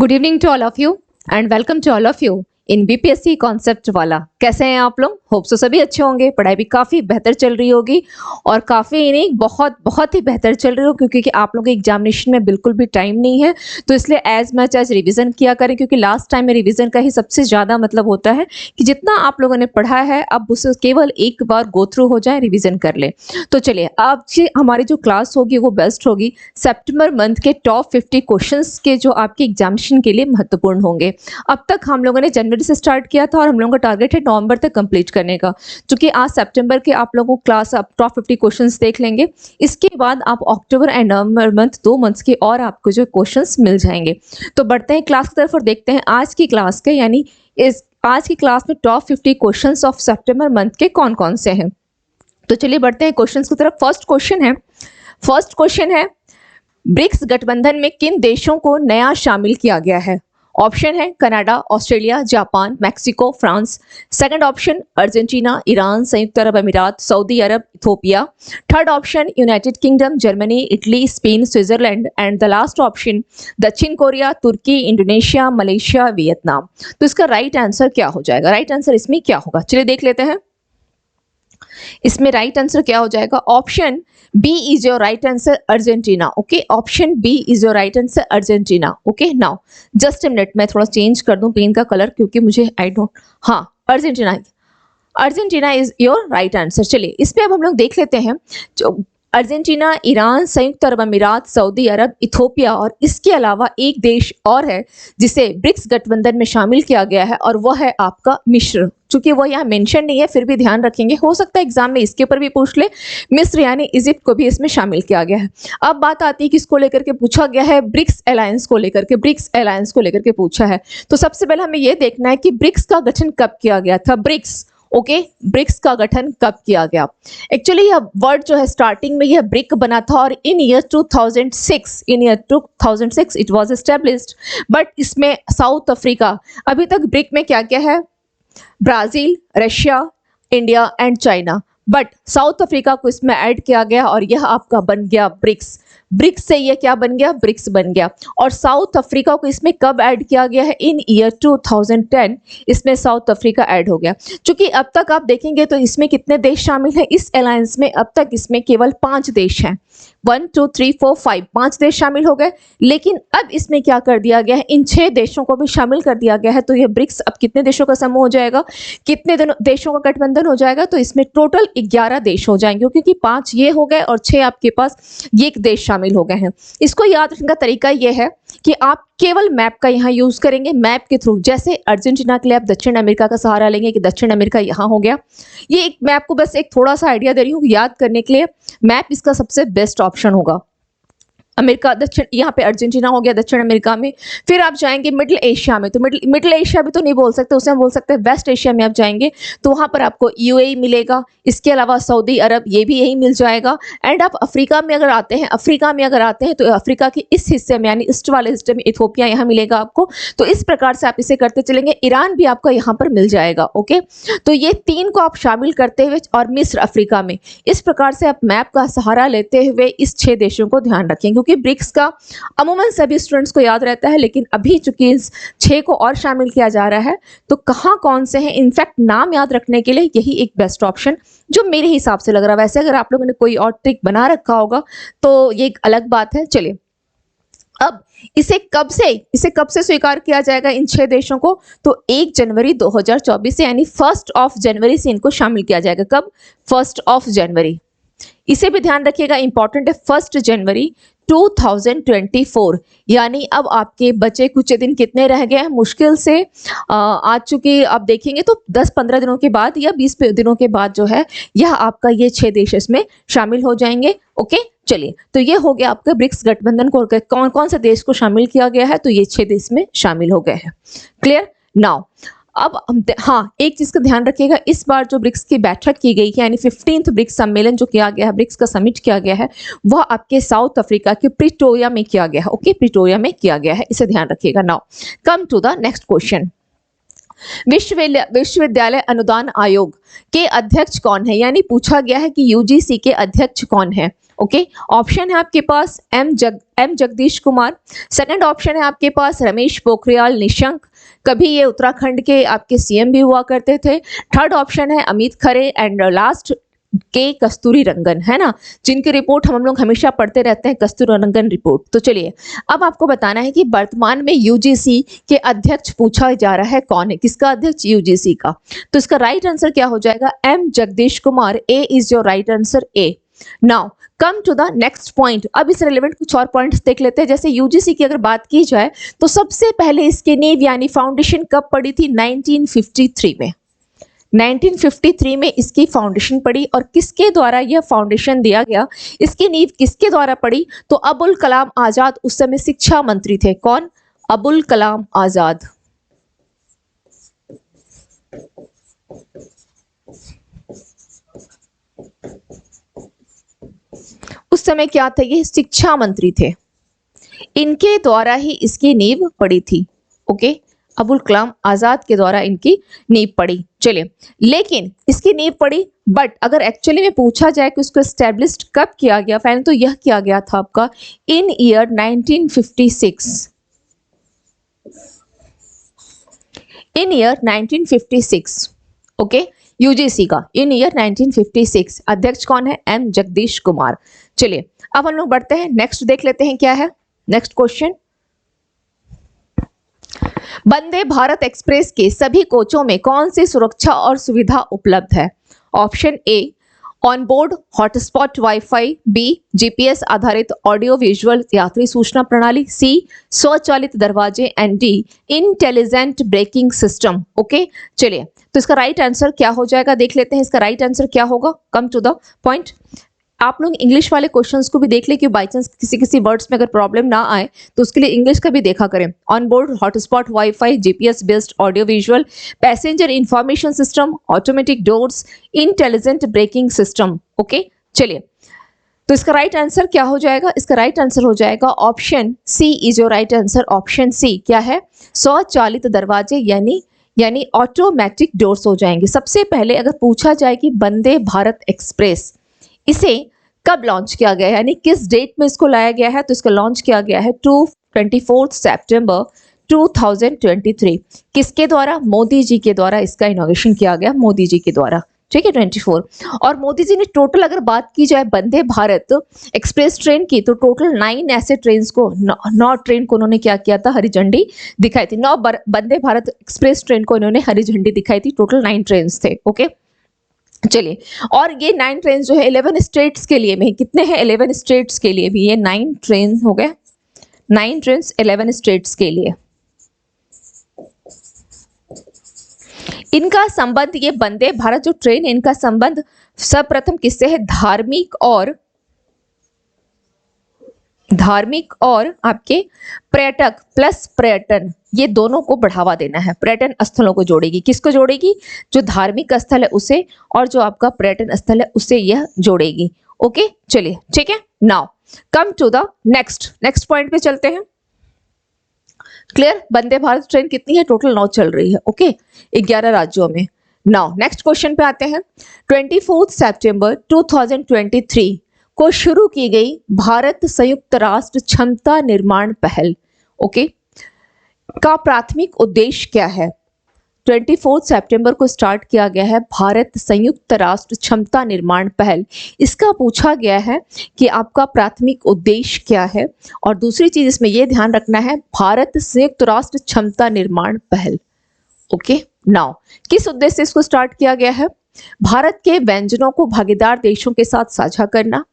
Good evening to all of you and welcome to all of you in BPSC concept वाला। कैसे हैं आप लोग? होप सो सभी अच्छे होंगे। पढ़ाई भी काफ़ी बेहतर चल रही होगी और काफ़ी नहीं बहुत ही बेहतर चल रही हो, क्योंकि आप लोगों के एग्जामिनेशन में बिल्कुल भी टाइम नहीं है। तो इसलिए एज मच एज रिवीजन किया करें, क्योंकि लास्ट टाइम में रिवीजन का ही सबसे ज़्यादा मतलब होता है कि जितना आप लोगों ने पढ़ा है अब उसे केवल एक बार गो थ्रू हो जाए, रिविजन कर ले। तो चलिए, आज की हमारी जो क्लास होगी वो बेस्ट होगी सितंबर मंथ के टॉप 50 क्वेश्चंस के जो आपके एग्जामिनेशन के लिए महत्वपूर्ण होंगे। अब तक हम लोगों ने जनवरी से स्टार्ट किया था और हम लोगों का टारगेट है नवंबर तक कंप्लीट करने का, क्योंकि आज सितंबर के आप लोगों को क्लास आप टॉप 50 क्वेश्चंस देख लेंगे। इसके बाद आप October and November month 2 months के और आपको जो क्वेश्चंस मिल जाएंगे। तो बढ़ते हैं क्लास की तरफ और देखते हैं आज की क्लास के, यानी इस आज की क्लास में top 50 questions of September month के कौन कौन से हैं। तो चलिए बढ़ते हैं क्वेश्चंस की तरफ। फर्स्ट क्वेश्चन है ब्रिक्स गठबंधन में किन देशों को नया शामिल किया गया है? ऑप्शन है Canada, Australia, Japan, Mexico, France. Second option Argentina, Iran, संयुक्त अरब अमीरात, Saudi Arab, Ethiopia. Third option United kingdom, Germany, Italy, Spain, Switzerland. And the last option दक्षिण कोरिया, तुर्की, इंडोनेशिया, मलेशिया, वियतनाम। तो इसका राइट आंसर क्या हो जाएगा? Right answer इसमें क्या होगा, चलिए देख लेते हैं। इसमें राइट आंसर क्या हो जाएगा? Option B is your right answer, Argentina. Okay, option B is your right answer, Argentina. Okay, now just a minute, मैं थोड़ा चेंज कर दूं पेन का कलर, क्योंकि मुझे आई डोंट, हाँ Argentina is your right answer. चलिए इस पे अब हम लोग देख लेते हैं। जो अर्जेंटीना, ईरान, संयुक्त अरब अमीरात, सऊदी अरब, इथोपिया और इसके अलावा एक देश और है जिसे ब्रिक्स गठबंधन में शामिल किया गया है, और वह है आपका मिस्र। चूंकि वो यहाँ मेंशन नहीं है फिर भी ध्यान रखेंगे, हो सकता है एग्जाम में इसके ऊपर भी पूछ ले। मिस्र यानी इजिप्ट को भी इसमें शामिल किया गया है। अब बात आती है किसको लेकर के पूछा गया है? ब्रिक्स अलायंस को लेकर के, ब्रिक्स अलायंस को लेकर के पूछा है। तो सबसे पहले हमें यह देखना है कि ब्रिक्स का गठन कब किया गया था। ब्रिक्स, ओके, ब्रिक्स का गठन कब किया गया? एक्चुअली यह वर्ड जो है स्टार्टिंग में यह ब्रिक बना था और in year 2006 it was established. But इसमें साउथ अफ्रीका, अभी तक ब्रिक में क्या क्या है? Brazil, Russia, India and China. But South Africa को इसमें ऐड किया गया और यह आपका बन गया ब्रिक्स। ब्रिक्स से ये क्या बन गया? ब्रिक्स बन गया। और साउथ अफ्रीका को इसमें कब ऐड किया गया है? इन ईयर 2010 इसमें साउथ अफ्रीका ऐड हो गया। क्योंकि अब तक आप देखेंगे तो इसमें कितने देश शामिल हैं इस अलायंस में? अब तक इसमें केवल 5 देश हैं। 1 2 3 4 5 5 देश शामिल हो गए। लेकिन अब इसमें क्या कर दिया गया है? इन 6 देशों को भी शामिल कर दिया गया है। तो यह ब्रिक्स अब कितने देशों का समूह हो जाएगा? कितने देशों का गठबंधन हो जाएगा? तो इसमें टोटल 11 देश हो जाएंगे, क्योंकि 5 ये हो गए और 6 आपके पास ये एक देश शामिल हो गए हैं। इसको याद रखने का तरीका यह है कि आप केवल मैप का यहाँ यूज करेंगे। मैप के थ्रू, जैसे अर्जेंटीना के लिए आप दक्षिण अमेरिका का सहारा लेंगे कि दक्षिण अमेरिका यहाँ हो गया। ये एक मैं आपको बस एक थोड़ा सा आइडिया दे रही हूँ याद करने के लिए। मैप इसका सबसे बेस्ट ऑप्शन होगा। अमेरिका दक्षिण, यहाँ पे अर्जेंटीना हो गया दक्षिण अमेरिका में। फिर आप जाएंगे मिडिल एशिया में, तो मिडिल एशिया भी तो नहीं बोल सकते, उसे हम बोल सकते हैं वेस्ट एशिया में। आप जाएंगे तो वहाँ पर आपको यूएई मिलेगा, इसके अलावा सऊदी अरब, ये भी यही मिल जाएगा। एंड आप अफ्रीका में अगर आते हैं तो अफ्रीका के इस हिस्से में यानी ईस्ट वाले हिस्से में इथोपिया यहाँ मिलेगा आपको। तो इस प्रकार से आप इसे करते चलेंगे। ईरान भी आपका यहाँ पर मिल जाएगा। ओके, तो ये 3 को आप शामिल करते हुए, और मिस्र अफ्रीका में, इस प्रकार से आप मैप का सहारा लेते हुए इस 6 देशों को ध्यान रखें। क्योंकि ब्रिक्स का अमूमन सभी स्टूडेंट्स को याद रहता है, लेकिन अभी चूंकि इस 6 को और शामिल किया जा रहा है तो कहाँ कौन से हैं, इनफैक्ट नाम याद रखने के लिए यही एक बेस्ट ऑप्शन जो मेरे हिसाब से लग रहा है। वैसे अगर आप लोगों ने कोई और ट्रिक बना रखा होगा तो ये एक अलग बात है। चलिए, अब इसे कब से स्वीकार किया जाएगा इन 6 देशों को? तो 1 जनवरी 2024 से, यानी 1 जनवरी से इनको शामिल किया जाएगा। कब? 1 जनवरी। इसे भी ध्यान रखिएगा, इंपॉर्टेंट है। 1 जनवरी 2024, यानी अब आपके बचे कुछ दिन कितने रह गए हैं? मुश्किल से आज चुके आप देखेंगे तो 10-15 दिनों के बाद या 20 दिनों के बाद जो है यह आपका ये 6 देश इसमें शामिल हो जाएंगे। ओके, चलिए, तो ये हो गया आपके ब्रिक्स गठबंधन को कौन कौन से देश को शामिल किया गया है। तो ये 6 देश में शामिल हो गए हैं। क्लियर? नाउ अब हाँ, एक चीज का ध्यान रखिएगा, इस बार जो ब्रिक्स की बैठक की गई है, यानी 15th ब्रिक्स सम्मेलन जो किया गया है, ब्रिक्स का समिट किया गया है, वह आपके साउथ अफ्रीका के प्रिटोरिया में किया गया है। ओके, प्रिटोरिया में किया गया है, इसे ध्यान रखिएगा। Now come to the next question. विश्वविद्यालय अनुदान आयोग के अध्यक्ष कौन है, यानी पूछा गया है कि यूजीसी के अध्यक्ष कौन है। ओके, ऑप्शन है आपके पास M Jagdish Kumar, second option है आपके पास रमेश पोखरियाल निशंक, कभी ये उत्तराखंड के आपके सीएम भी हुआ करते थे, थर्ड ऑप्शन है अमित खरे, एंड लास्ट के कस्तूरी रंगन, है ना, जिनकी रिपोर्ट हम लोग हमेशा पढ़ते रहते हैं, कस्तूरी रंगन रिपोर्ट। तो चलिए अब आपको बताना है कि वर्तमान में यूजीसी के अध्यक्ष पूछा जा रहा है कौन है, किसका अध्यक्ष, यूजीसी का। तो इसका राइट आंसर क्या हो जाएगा, M Jagdish Kumar, A is your right answer, A. Now come to the next point. अब इस रिलेवेंट कुछ और पॉइंट्स देख लेते हैं। जैसे यूजीसी की अगर बात की जाए तो सबसे पहले इसकी नींव यानी फाउंडेशन कब पड़ी थी, 1953 में। 1953 में इसकी फाउंडेशन पड़ी, और किसके द्वारा यह फाउंडेशन दिया गया, इसकी नींव किसके द्वारा पड़ी, तो अबुल कलाम आजाद उस समय शिक्षा मंत्री थे। कौन, अबुल कलाम आजाद। उस समय क्या थे, ये शिक्षा मंत्री थे, इनके द्वारा ही इसकी नींव पड़ी थी। ओके, अबुल कलाम आजाद के द्वारा इनकी नींव पड़ी। चलिए, लेकिन इसकी नींव पड़ी, बट अगर एक्चुअली में पूछा जाए कि उसको एस्टेब्लिश्ड कब किया गया, फाइनल तो यह किया गया था आपका इन ईयर 1956, इन ईयर 1956। ओके, यूजीसी का इन ईयर 1956, अध्यक्ष कौन है, एम जगदीश कुमार। चलिए अब हम लोग बढ़ते हैं, नेक्स्ट देख लेते हैं क्या है next question. Vande Bharat express के सभी कोचों में कौन सी सुरक्षा और सुविधा उपलब्ध है। Option A, on board hotspot WiFi, B GPS आधारित ऑडियो विजुअल यात्री सूचना प्रणाली, सी स्वचालित दरवाजे, and D intelligent braking system. Okay, चलिए तो इसका राइट आंसर क्या हो जाएगा, देख लेते हैं इसका राइट आंसर क्या होगा। Come to the point. आप लोग इंग्लिश वाले क्वेश्चंस को भी देख ले कि बाई चांस किसी वर्ड्स में अगर प्रॉब्लम ना आए तो उसके लिए इंग्लिश का भी देखा करें। On board hotspot wifi, GPS based audio visual, passenger information system, automatic doors, intelligent braking system. Okay, चलिए तो इसका राइट आंसर क्या हो जाएगा, इसका राइट आंसर हो जाएगा option C is your right answer. Option C क्या है, स्वचालित दरवाजे यानी ऑटोमेटिक डोर्स हो जाएंगे। सबसे पहले अगर पूछा जाए कि वंदे भारत एक्सप्रेस इसे कब लॉन्च किया गया है, यानी किस डेट में इसको लाया गया है, तो इसका लॉन्च किया गया है 24 सितंबर 2023। किसके द्वारा, मोदी जी के द्वारा इसका इनॉग्रेशन किया गया, मोदी जी के द्वारा। ठीक है, 24। और मोदी जी ने टोटल अगर बात की जाए वंदे भारत एक्सप्रेस ट्रेन की, तो टोटल 9 ऐसे ट्रेन को 9 ट्रेन को उन्होंने क्या किया था, हरी झंडी दिखाई थी। 9 वंदे भारत एक्सप्रेस ट्रेन को इन्होंने हरी झंडी दिखाई थी। टोटल 9 ट्रेन थे। ओके, चलिए, और ये 9 ट्रेन जो है 11 स्टेट्स के लिए में, कितने हैं, 11 स्टेट्स के लिए भी ये 9 ट्रेन हो गए, 9 ट्रेन 11 स्टेट्स के लिए। इनका संबंध, ये वंदे भारत जो ट्रेन है इनका संबंध सर्वप्रथम किससे है, धार्मिक और आपके पर्यटक प्लस पर्यटन, ये दोनों को बढ़ावा देना है। पर्यटन स्थलों को जोड़ेगी, किसको जोड़ेगी, जो धार्मिक स्थल है उसे, और जो आपका पर्यटन स्थल है उसे यह जोड़ेगी। ओके, चलिए ठीक है। Now come to the next point पे चलते हैं। क्लियर, वंदे भारत ट्रेन कितनी है, टोटल 9 चल रही है। ओके, 11 राज्यों में। नाउ नेक्स्ट क्वेश्चन पे आते हैं। 24 सितंबर 2023 को शुरू की गई भारत संयुक्त राष्ट्र क्षमता निर्माण पहल, ओके, का प्राथमिक उद्देश्य क्या है। 24 सितंबर को स्टार्ट किया गया है भारत संयुक्त राष्ट्र क्षमता निर्माण पहल। इसका पूछा गया है कि आपका प्राथमिक उद्देश्य क्या है, और दूसरी चीज इसमें यह ध्यान रखना है, भारत संयुक्त राष्ट्र क्षमता निर्माण पहल। ओके, नाउ किस उद्देश्य से इसको स्टार्ट किया गया है, भारत के व्यंजनों को भागीदार देशों के साथ साझा करना,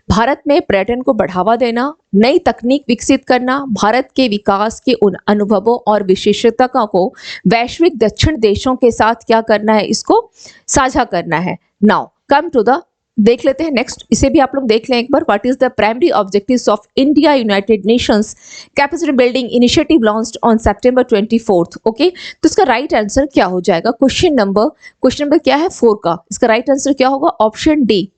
भारत में पर्यटन को बढ़ावा देना, नई तकनीक विकसित करना, भारत के विकास के उन अनुभवों और विशेषता को वैश्विक दक्षिण देशों के साथ क्या करना है, इसको साझा करना है। नाउ कम टू द, देख लेते हैं नेक्स्ट, इसे भी आप लोग देख लें एक बार। What is the primary objectives of India United Nations capacity building initiative launched on September 24। Okay, तो इसका राइट आंसर क्या हो जाएगा, क्वेश्चन नंबर क्या है 4 का, इसका राइट आंसर क्या होगा, option D.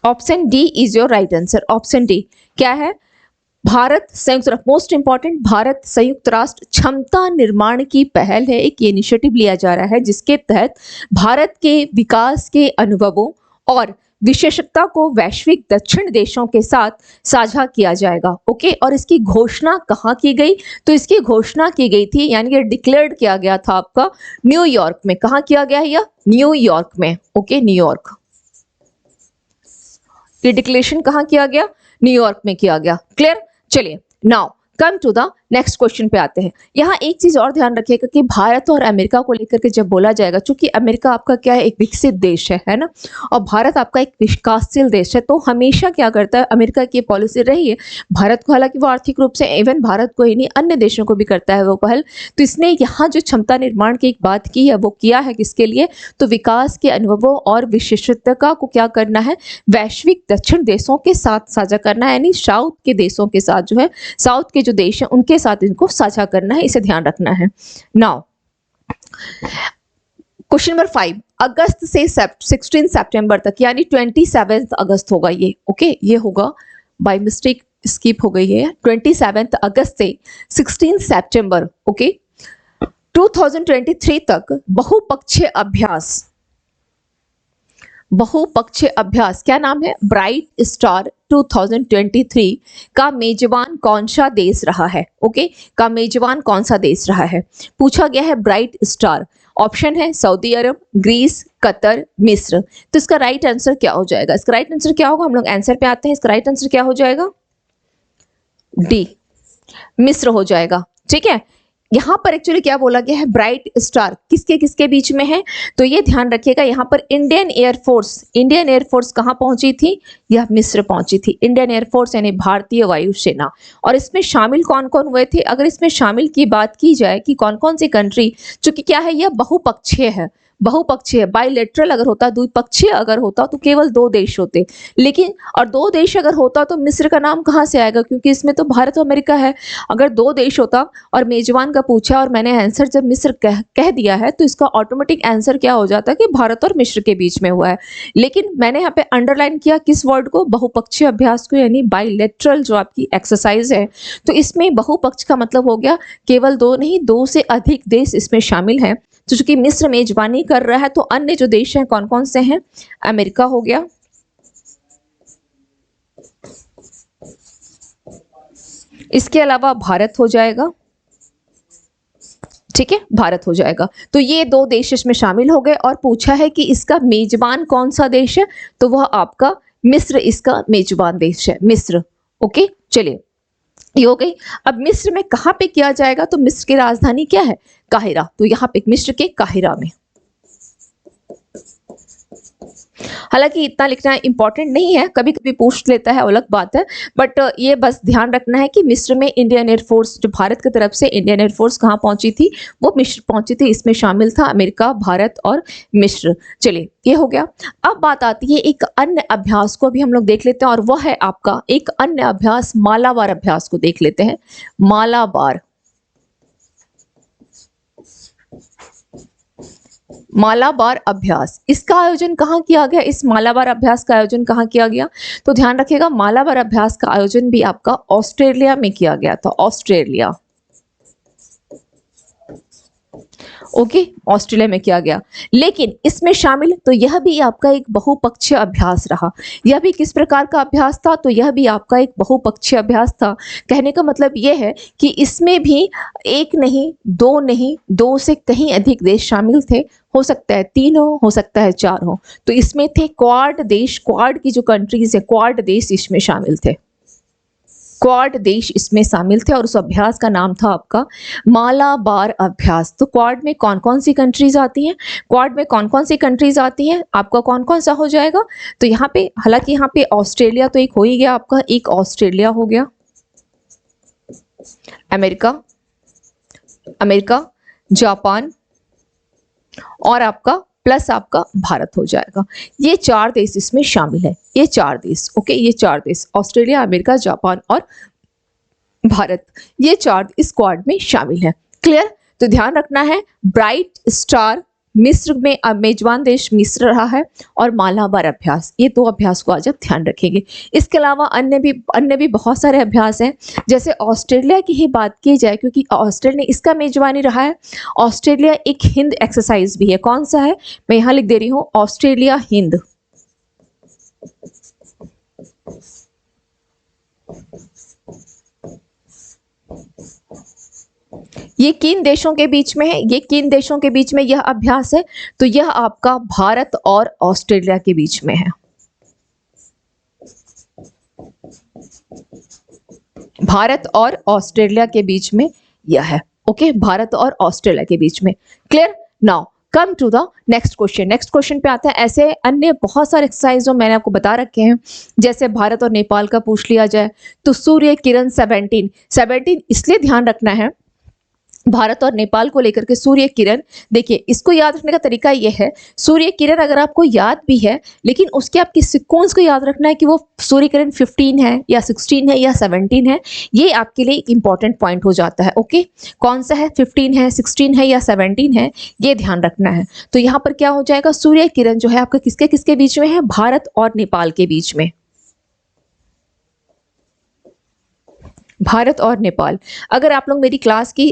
Option D is your right answer. Option D क्या है, भारत संयुक्त राष्ट्र, मोस्ट इंपॉर्टेंट, भारत संयुक्त राष्ट्र क्षमता निर्माण की पहल है, एक इनिशिएटिव लिया जा रहा है जिसके तहत भारत के विकास के अनुभवों और विशेषज्ञता को वैश्विक दक्षिण देशों के साथ साझा किया जाएगा। ओके, और इसकी घोषणा कहाँ की गई? तो इसकी घोषणा की गई थी, यानी कि डिक्लेयर्ड किया गया था आपका न्यूयॉर्क में। कहाँ किया गया है यह? न्यूयॉर्क में। Okay, New York. ये डिक्लेरेशन कहाँ किया गया? न्यूयॉर्क में किया गया। क्लियर? चलिए, now come to the next question पे आते हैं। यहाँ एक चीज और ध्यान रखिएगा कि भारत और अमेरिका को लेकर के जब बोला जाएगा, चूंकि अमेरिका आपका क्या है, एक विकसित देश है ना, और भारत आपका एक विकासशील देश है, तो हमेशा क्या करता है, अमेरिका की पॉलिसी रही है भारत को, हालांकि वो आर्थिक रूप से इवन भारत को ही नहीं अन्य देशों को भी करता है वो पहल। तो इसने यहाँ जो क्षमता निर्माण की एक बात की है, वो किया है किसके लिए? तो विकास के अनुभवों और विशेषज्ञता को क्या करना है, वैश्विक दक्षिण देशों के साथ साझा करना है, यानी साउथ के देशों के साथ, जो है साउथ के जो देश हैं उनके साथ इनको साझा करना है, इसे ध्यान रखना है। नाउ क्वेश्चन नंबर 5, अगस्त से 16 सितंबर तक, यानी 27 अगस्त होगा ये। ओके, ये होगा, बाय मिस्टेक स्किप हो गई है, 27 अगस्त से 16 सितंबर, ओके, 2023 तक बहुपक्षीय अभ्यास, क्या नाम है? ब्राइट स्टार 2023 का मेजबान कौन सा देश रहा है? ओके, का मेजबान कौन सा देश रहा है? पूछा गया है ब्राइट स्टार। ऑप्शन है सऊदी अरब, ग्रीस, कतर, मिस्र। तो इसका राइट आंसर क्या हो जाएगा? इसका राइट आंसर क्या होगा? हम लोग आंसर पे आते हैं। इसका राइट आंसर क्या हो जाएगा? डी, मिस्र हो जाएगा। ठीक है, यहाँ पर एक्चुअली क्या बोला गया है, ब्राइट स्टार किसके किसके बीच में है? तो ये ध्यान रखिएगा, यहाँ पर इंडियन एयरफोर्स कहाँ पहुंची थी? यह मिस्र पहुंची थी। इंडियन एयरफोर्स यानी भारतीय वायुसेना। और इसमें शामिल कौन कौन हुए थे? अगर इसमें शामिल की बात की जाए कि कौन कौन सी कंट्री, चूंकि क्या है, यह बहुपक्षीय है, बायलैटरल अगर होता, द्विपक्षीय अगर होता तो केवल 2 देश होते, लेकिन और 2 देश अगर होता तो मिस्र का नाम कहाँ से आएगा, क्योंकि इसमें तो भारत और अमेरिका है। अगर 2 देश होता और मेजबान का पूछा और मैंने आंसर जब मिस्र कह दिया है, तो इसका ऑटोमेटिक आंसर क्या हो जाता कि भारत और मिस्र के बीच में हुआ है। लेकिन मैंने यहाँ पे अंडरलाइन किया किस वर्ड को? बहुपक्षीय अभ्यास को, यानी बायलैटरल जो आपकी एक्सरसाइज है। तो इसमें बहुपक्ष का मतलब हो गया केवल 2 नहीं, 2 से अधिक देश इसमें शामिल हैं। तो चूंकि मिस्र मेजबानी कर रहा है, तो अन्य जो देश हैं कौन कौन से हैं? अमेरिका हो गया, इसके अलावा भारत हो जाएगा। ठीक है, भारत हो जाएगा। तो ये 2 देश इसमें शामिल हो गए, और पूछा है कि इसका मेजबान कौन सा देश है? तो वह आपका मिस्र इसका मेजबान देश है, मिस्र। ओके, चलिए, ये हो गई। अब मिस्र में कहाँ पे किया जाएगा? तो मिस्र की राजधानी क्या है? काहिरा। तो यहाँ पे मिस्र के काहिरा में। हालांकि इतना लिखना इंपॉर्टेंट नहीं है, कभी कभी पूछ लेता है, अलग बात है, बट ये बस ध्यान रखना है कि मिस्र में इंडियन एयरफोर्स, जो भारत की तरफ से इंडियन एयरफोर्स कहाँ पहुंची थी? वो मिस्र पहुंची थी। इसमें शामिल था अमेरिका, भारत और मिस्र। चलिए, ये हो गया। अब बात आती है एक अन्य अभ्यास को भी हम लोग देख लेते हैं, और वह है आपका एक अन्य अभ्यास, मालाबार अभ्यास को देख लेते हैं। मालाबार अभ्यास, इसका आयोजन कहाँ किया गया? इस मालाबार अभ्यास का आयोजन कहाँ किया गया? तो ध्यान रखिएगा, मालाबार अभ्यास का आयोजन भी आपका ऑस्ट्रेलिया में किया गया था। ऑस्ट्रेलिया, ओके, ऑस्ट्रेलिया में किया गया। लेकिन इसमें शामिल, तो यह भी आपका एक बहुपक्षीय अभ्यास रहा। यह भी किस प्रकार का अभ्यास था? तो यह भी आपका एक बहुपक्षीय अभ्यास था। कहने का मतलब यह है कि इसमें भी 1 नहीं, 2 नहीं, 2 से कहीं अधिक देश शामिल थे। हो सकता है 3 हो सकता है 4 हो। तो इसमें थे क्वाड देश, क्वाड की जो कंट्रीज है, क्वाड देश इसमें शामिल थे। क्वाड देश इसमें शामिल थे, और उस अभ्यास का नाम था आपका मालाबार अभ्यास। तो क्वाड में कौन कौन सी कंट्रीज आती हैं? क्वाड में कौन कौन सी कंट्रीज आती हैं? आपका कौन कौन सा हो जाएगा? तो यहाँ पे, हालांकि यहाँ पे ऑस्ट्रेलिया तो एक हो ही गया आपका, एक ऑस्ट्रेलिया हो गया, अमेरिका, जापान, और आपका प्लस आपका भारत हो जाएगा। ये 4 देश इसमें शामिल है, ये 4 देश। ओके, ये 4 देश, ऑस्ट्रेलिया, अमेरिका, जापान और भारत, ये 4 इस क्वाड में शामिल है। क्लियर? तो ध्यान रखना है, ब्राइट स्टार मिस्र में मेजबान देश मिस्र रहा है, और मालाबार अभ्यास, ये 2 अभ्यास को आज आप ध्यान रखेंगे। इसके अलावा अन्य भी बहुत सारे अभ्यास हैं। जैसे ऑस्ट्रेलिया की ही बात की जाए, क्योंकि ऑस्ट्रेलिया ने इसका मेजबानी रहा है। ऑस्ट्रेलिया एक हिंद एक्सरसाइज भी है। कौन सा है, मैं यहाँ लिख दे रही हूँ, ऑस्ट्रेलिया हिंद। ये किन देशों के बीच में है, ये किन देशों के बीच में यह अभ्यास है, तो यह आपका भारत और ऑस्ट्रेलिया के बीच में है। भारत और ऑस्ट्रेलिया के बीच में यह है। ओके, भारत और ऑस्ट्रेलिया के बीच में। Clear? Now come to the next question. Next question पे आता है। ऐसे अन्य बहुत सारे एक्सरसाइज जो मैंने आपको बता रखे हैं, जैसे भारत और नेपाल का पूछ लिया जाए तो सूर्य किरण 17 इसलिए ध्यान रखना है भारत और नेपाल को लेकर के। सूर्य किरण, देखिए इसको याद रखने का तरीका ये है, सूर्य किरण अगर आपको याद भी है, लेकिन उसके आपकी सीक्वेंस को याद रखना है कि वो सूर्य किरण 15 है या 16 है या 17 है। ये आपके लिए एक इंपॉर्टेंट पॉइंट हो जाता है। ओके, कौन सा है, 15 है, 16 है या 17 है, ये ध्यान रखना है। तो यहाँ पर क्या हो जाएगा, सूर्य किरण जो है आपका किसके किसके बीच में है, भारत और नेपाल के बीच में। भारत और नेपाल। अगर आप लोग मेरी क्लास की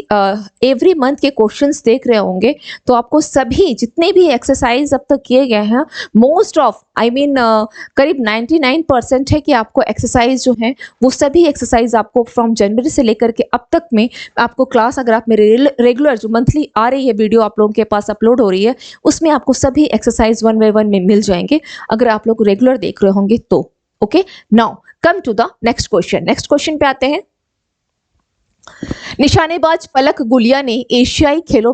एवरी मंथ के क्वेश्चंस देख रहे होंगे तो आपको सभी जितने भी एक्सरसाइज अब तक किए गए हैं, मोस्ट ऑफ करीब 99% है कि आपको एक्सरसाइज जो है वो सभी एक्सरसाइज आपको फ्रॉम जनवरी से लेकर के अब तक में आपको क्लास, अगर आप मेरे रेगुलर जो मंथली आ रही है वीडियो आप लोगों के पास अपलोड हो रही है, उसमें आपको सभी एक्सरसाइज 1 बाय 1 में मिल जाएंगे, अगर आप लोग रेगुलर देख रहे होंगे तो। Okay, now come to the next question. Next question पे आते हैं। निशानेबाज पलक गुलिया ने एशियाई खेलों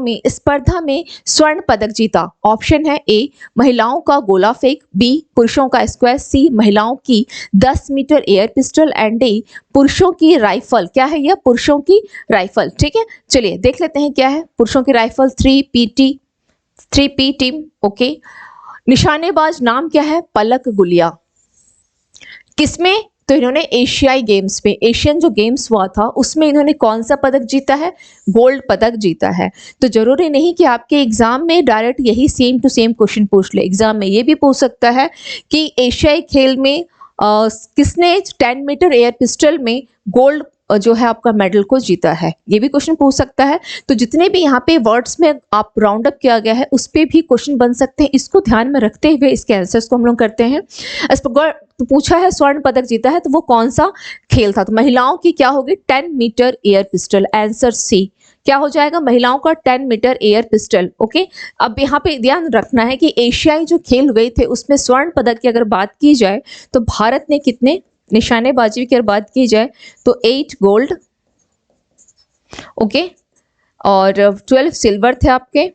में स्पर्धा में स्वर्ण पदक जीता। ऑप्शन है ए महिलाओं का गोला फेंक, बी पुरुषों का स्क्वैश, सी महिलाओं की 10 metre air pistol and D पुरुषों की राइफल। क्या है यह, पुरुषों की राइफल। ठीक है, चलिए देख लेते हैं क्या है पुरुषों की राइफल। 3P team. ओके, निशानेबाज नाम क्या है, पलक गुलिया। किसमें, तो इन्होंने एशियाई गेम्स में, एशियन जो गेम्स हुआ था उसमें इन्होंने कौन सा पदक जीता है, गोल्ड पदक जीता है। तो जरूरी नहीं कि आपके एग्जाम में डायरेक्ट यही सेम टू सेम क्वेश्चन पूछ ले, एग्जाम में ये भी पूछ सकता है कि एशियाई खेल में किसने 10 मीटर एयर पिस्टल में गोल्ड जो है आपका मेडल को जीता है, ये भी क्वेश्चन पूछ सकता है। तो जितने भी यहाँ पे वर्ड्स में आप राउंड अप किया गया है उस पे भी क्वेश्चन बन सकते हैं। इसको ध्यान में रखते हुए इसके आंसर्स को हम लोग करते हैं। तो पूछा है स्वर्ण पदक जीता है, तो वो कौन सा खेल था, तो महिलाओं की क्या होगी, 10 metre air pistol. Answer C क्या हो जाएगा, महिलाओं का 10 मीटर एयर पिस्टल। ओके, अब यहाँ पे ध्यान रखना है कि एशियाई जो खेल हुए थे उसमें स्वर्ण पदक की अगर बात की जाए तो भारत ने कितने, निशानेबाजी की अगर बात की जाए तो 8 गोल्ड, ओके, और 12 सिल्वर थे आपके,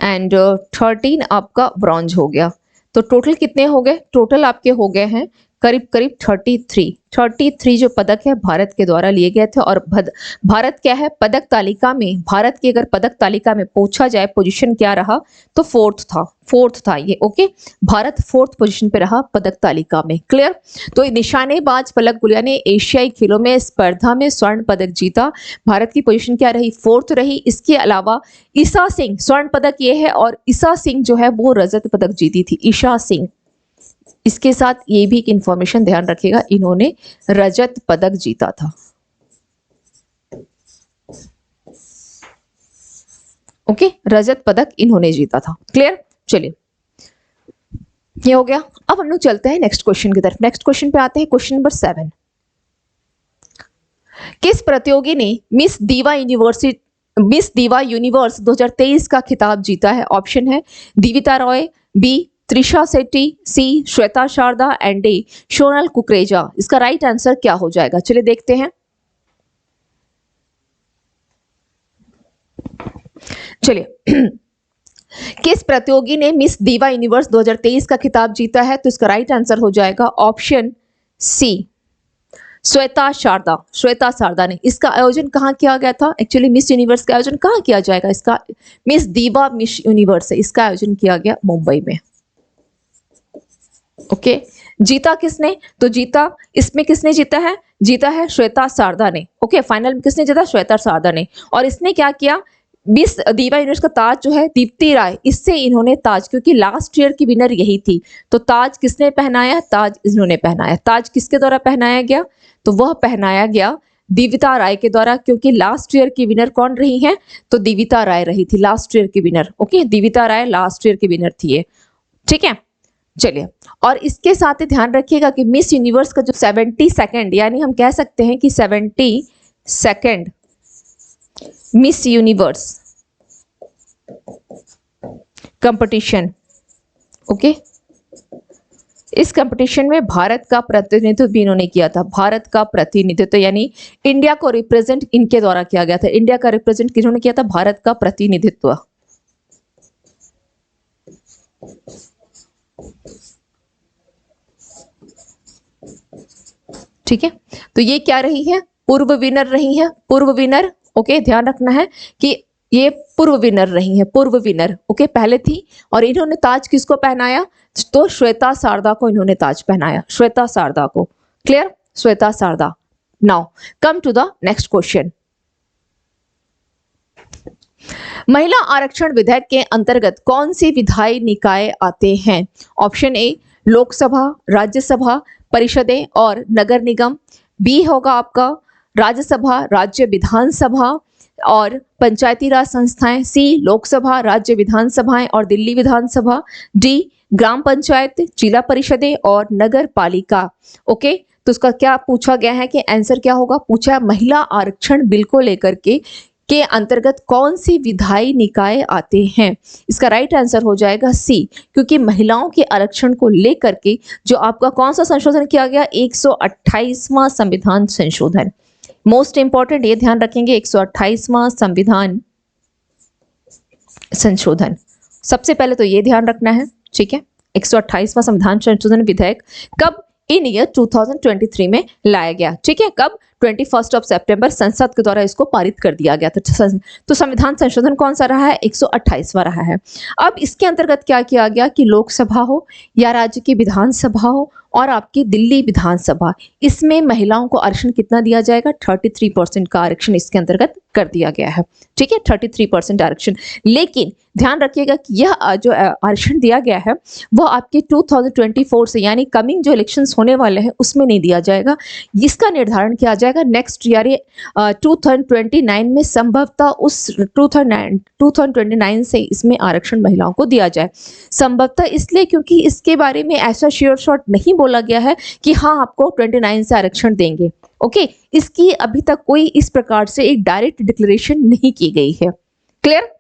एंड 13 आपका ब्रॉन्ज हो गया। तो टोटल कितने हो गए, टोटल आपके हो गए हैं करीब करीब 33 जो पदक है भारत के द्वारा लिए गए थे। और भारत क्या है पदक तालिका में, भारत की अगर पदक तालिका में पूछा जाए पोजीशन क्या रहा तो फोर्थ था ये। ओके, भारत 4th पोजीशन पे रहा पदक तालिका में। क्लियर? तो निशानेबाज पलक गुलिया ने एशियाई खेलों में स्पर्धा में स्वर्ण पदक जीता। भारत की पोजीशन क्या रही, 4th रही। इसके अलावा ईशा सिंह, स्वर्ण पदक ये है, और ईशा सिंह जो है वो रजत पदक जीती थी, ईशा सिंह। इसके साथ ये भी एक इंफॉर्मेशन ध्यान रखिएगा, इन्होंने रजत पदक जीता था। ओके, रजत पदक इन्होंने जीता था। क्लियर? चलिए, ये हो गया। अब हम लोग चलते हैं नेक्स्ट क्वेश्चन की तरफ। नेक्स्ट क्वेश्चन पे आते हैं, क्वेश्चन नंबर 7। किस प्रतियोगी ने मिस दीवा यूनिवर्स 2023 का खिताब जीता है? ऑप्शन है Divita Roy, B Trisha Shetty, C Shweta Sharda and D Sonal Kukreja. इसका राइट आंसर क्या हो जाएगा, चलिए देखते हैं। चलिए किस प्रतियोगी ने मिस दीवा यूनिवर्स 2023 का खिताब जीता है? तो इसका राइट आंसर हो जाएगा ऑप्शन सी श्वेता शारदा ने। इसका आयोजन कहाँ किया गया था? एक्चुअली मिस यूनिवर्स का आयोजन कहाँ किया जाएगा? इसका मिस दीवा मिस यूनिवर्स है, इसका आयोजन किया गया मुंबई में। ओके, जीता किसने? तो जीता इसमें किसने जीता है? जीता है श्वेता शारदा ने। ओके, फाइनल में किसने जीता? श्वेता शारदा ने। और इसने क्या किया? मिस दीवा यूनिवर्स का ताज जो है दीप्ति राय, इससे इन्होंने ताज, क्योंकि लास्ट ईयर की विनर यही थी, तो ताज किसने पहनाया? ताज इन्होंने पहनाया। ताज किसके द्वारा पहनाया गया? तो वह पहनाया गया दीविता राय के द्वारा, क्योंकि लास्ट ईयर की विनर कौन रही है? तो दीविता राय रही थी लास्ट ईयर की विनर। ओके, दीविता राय लास्ट ईयर की विनर थी ये। ठीक है, चलिए। और इसके साथ ही ध्यान रखिएगा कि मिस यूनिवर्स का जो 72nd, यानी हम कह सकते हैं कि 72nd miss universe competition, okay, इस कंपटीशन में भारत का प्रतिनिधित्व भी इन्होंने किया था। भारत का प्रतिनिधित्व यानी इंडिया को रिप्रेजेंट इनके द्वारा किया गया था। इंडिया का रिप्रेजेंट किन्होंने किया था? भारत का प्रतिनिधित्व। ठीक है, तो ये क्या रही है? पूर्व विनर रही है। पूर्व विनर, ओके, ध्यान रखना है कि ये पूर्व विनर रही है। पूर्व विनर, ओके, पहले थी। और इन्होंने ताज किसको पहनाया? तो श्वेता शारदा को इन्होंने ताज पहनाया, श्वेता शारदा को। Clear? Shweta Sharda. Now come to the next question. महिला आरक्षण विधेयक के अंतर्गत कौन सी विधायी निकाय आते हैं? ऑप्शन ए लोकसभा, राज्यसभा, परिषदें और नगर निगम। बी होगा आपका राज्यसभा, राज्य विधानसभा और पंचायती राज संस्थाएं। सी लोकसभा, राज्य विधानसभाएं और दिल्ली विधानसभा। डी ग्राम पंचायत, जिला परिषदें और नगर पालिका। ओके, तो उसका क्या पूछा गया है कि आंसर क्या होगा? पूछा है महिला आरक्षण बिल को लेकर के अंतर्गत कौन सी विधायी निकाय आते हैं? इसका राइट आंसर हो जाएगा सी, क्योंकि महिलाओं के आरक्षण को लेकर के जो आपका कौन सा संशोधन किया गया? 128वां संविधान संशोधन। मोस्ट इंपॉर्टेंट, ये ध्यान रखेंगे, 128वां संविधान संशोधन। सबसे पहले तो ये ध्यान रखना है। ठीक है, 128वां संविधान संशोधन विधेयक कब? इन ईयर 2023 में लाया गया। ठीक है, कब? 21 सितंबर संसद के द्वारा इसको पारित कर दिया गया था। तो संविधान संशोधन कौन सा रहा है? 128वां रहा है। अब इसके अंतर्गत क्या किया गया कि लोकसभा हो या राज्य की विधानसभा हो और आपकी दिल्ली विधानसभा, इसमें महिलाओं को आरक्षण कितना दिया जाएगा? 33% का आरक्षण इसके अंतर्गत कर दिया गया है। ठीक है, 33% आरक्षण। लेकिन ध्यान रखिएगा कि यह जो आरक्षण दिया गया है वह आपके 2024 से, यानी कमिंग जो इलेक्शंस होने वाले हैं उसमें नहीं दिया जाएगा। इसका निर्धारण किया जाएगा नेक्स्ट ईयर 2029 में। संभवतः उस 2029 से इसमें आरक्षण महिलाओं को दिया जाए। संभवतः इसलिए क्योंकि इसके बारे में ऐसा श्योर शॉट नहीं बोला गया है कि हाँ आपको 29 से आरक्षण देंगे। ओके, इसकी अभी तक कोई इस प्रकार से एक डायरेक्ट डिक्लेरेशन नहीं की गई है। क्लियर?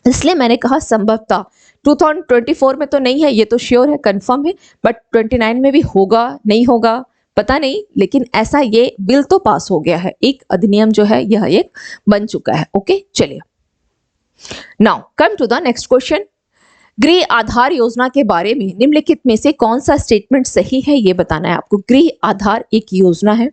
इसलिए मैंने कहा संभवतः 2024 में तो नहीं है, ये तो श्योर है, कंफर्म है, बट 29 में भी होगा नहीं होगा पता नहीं, लेकिन ऐसा ये बिल तो पास हो गया है, एक अधिनियम जो है यह एक बन चुका है। ओके, चलिए। Now come to the next question. गृह आधार योजना के बारे में निम्नलिखित में से कौन सा स्टेटमेंट सही है, ये बताना है आपको। गृह आधार एक योजना है।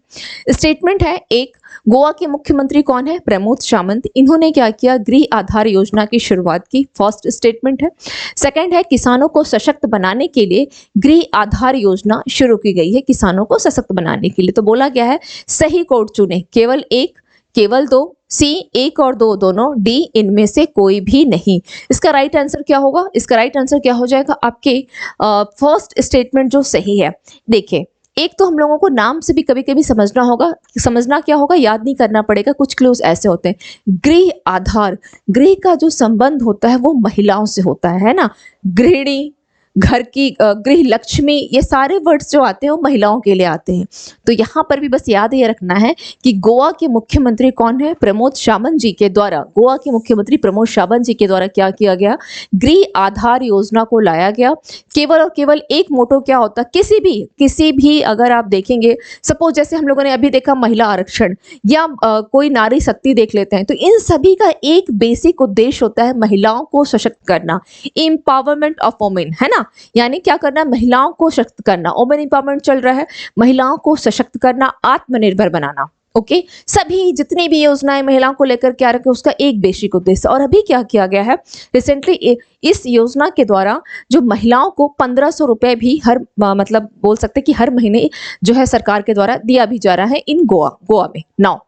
स्टेटमेंट है एक, गोवा के मुख्यमंत्री कौन है? प्रमोद सावंत। इन्होंने क्या किया? गृह आधार योजना की शुरुआत की। फर्स्ट स्टेटमेंट है। सेकंड है, किसानों को सशक्त बनाने के लिए गृह आधार योजना शुरू की गई है। किसानों को सशक्त बनाने के लिए तो बोला गया है सही कोड चुने, केवल एक, केवल दो, सी एक और दो दोनों, डी इनमें से कोई भी नहीं। इसका राइट आंसर क्या होगा? इसका राइट आंसर क्या हो जाएगा? आपके फर्स्ट स्टेटमेंट जो सही है। देखिए, एक तो हम लोगों को नाम से भी कभी कभी समझना होगा, समझना क्या होगा, याद नहीं करना पड़ेगा। कुछ क्लूज ऐसे होते हैं। गृह आधार, गृह का जो संबंध होता है वो महिलाओं से होता है ना। गृहिणी, घर की, गृह लक्ष्मी, ये सारे वर्ड्स जो आते हैं वो महिलाओं के लिए आते हैं। तो यहाँ पर भी बस याद ये रखना है कि गोवा के मुख्यमंत्री कौन है? प्रमोद सावंत जी के द्वारा, गोवा के मुख्यमंत्री प्रमोद सावंत जी के द्वारा क्या किया गया? गृह आधार योजना को लाया गया। केवल और केवल एक मोटो क्या होता, किसी भी अगर आप देखेंगे, सपोज जैसे हम लोगों ने अभी देखा महिला आरक्षण या कोई नारी शक्ति देख लेते हैं, तो इन सभी का एक बेसिक उद्देश्य होता है महिलाओं को सशक्त करना, एम्पावरमेंट ऑफ वुमेन, है ना। यानी क्या करना? महिलाओं को सशक्त करना। वुमेन एम्पावरमेंट चल रहा है, महिलाओं को सशक्त करना, आत्मनिर्भर बनाना। ओके, सभी जितनी भी योजनाएं महिलाओं को लेकर क्या रखे, उसका एक बेसिक उद्देश्य। और अभी क्या किया गया है रिसेंटली, इस योजना के द्वारा जो महिलाओं को 1500 रुपए भी हर मतलब बोल सकते हैं कि हर महीने जो है सरकार के द्वारा दिया भी जा रहा है इन गोवा में। नाउ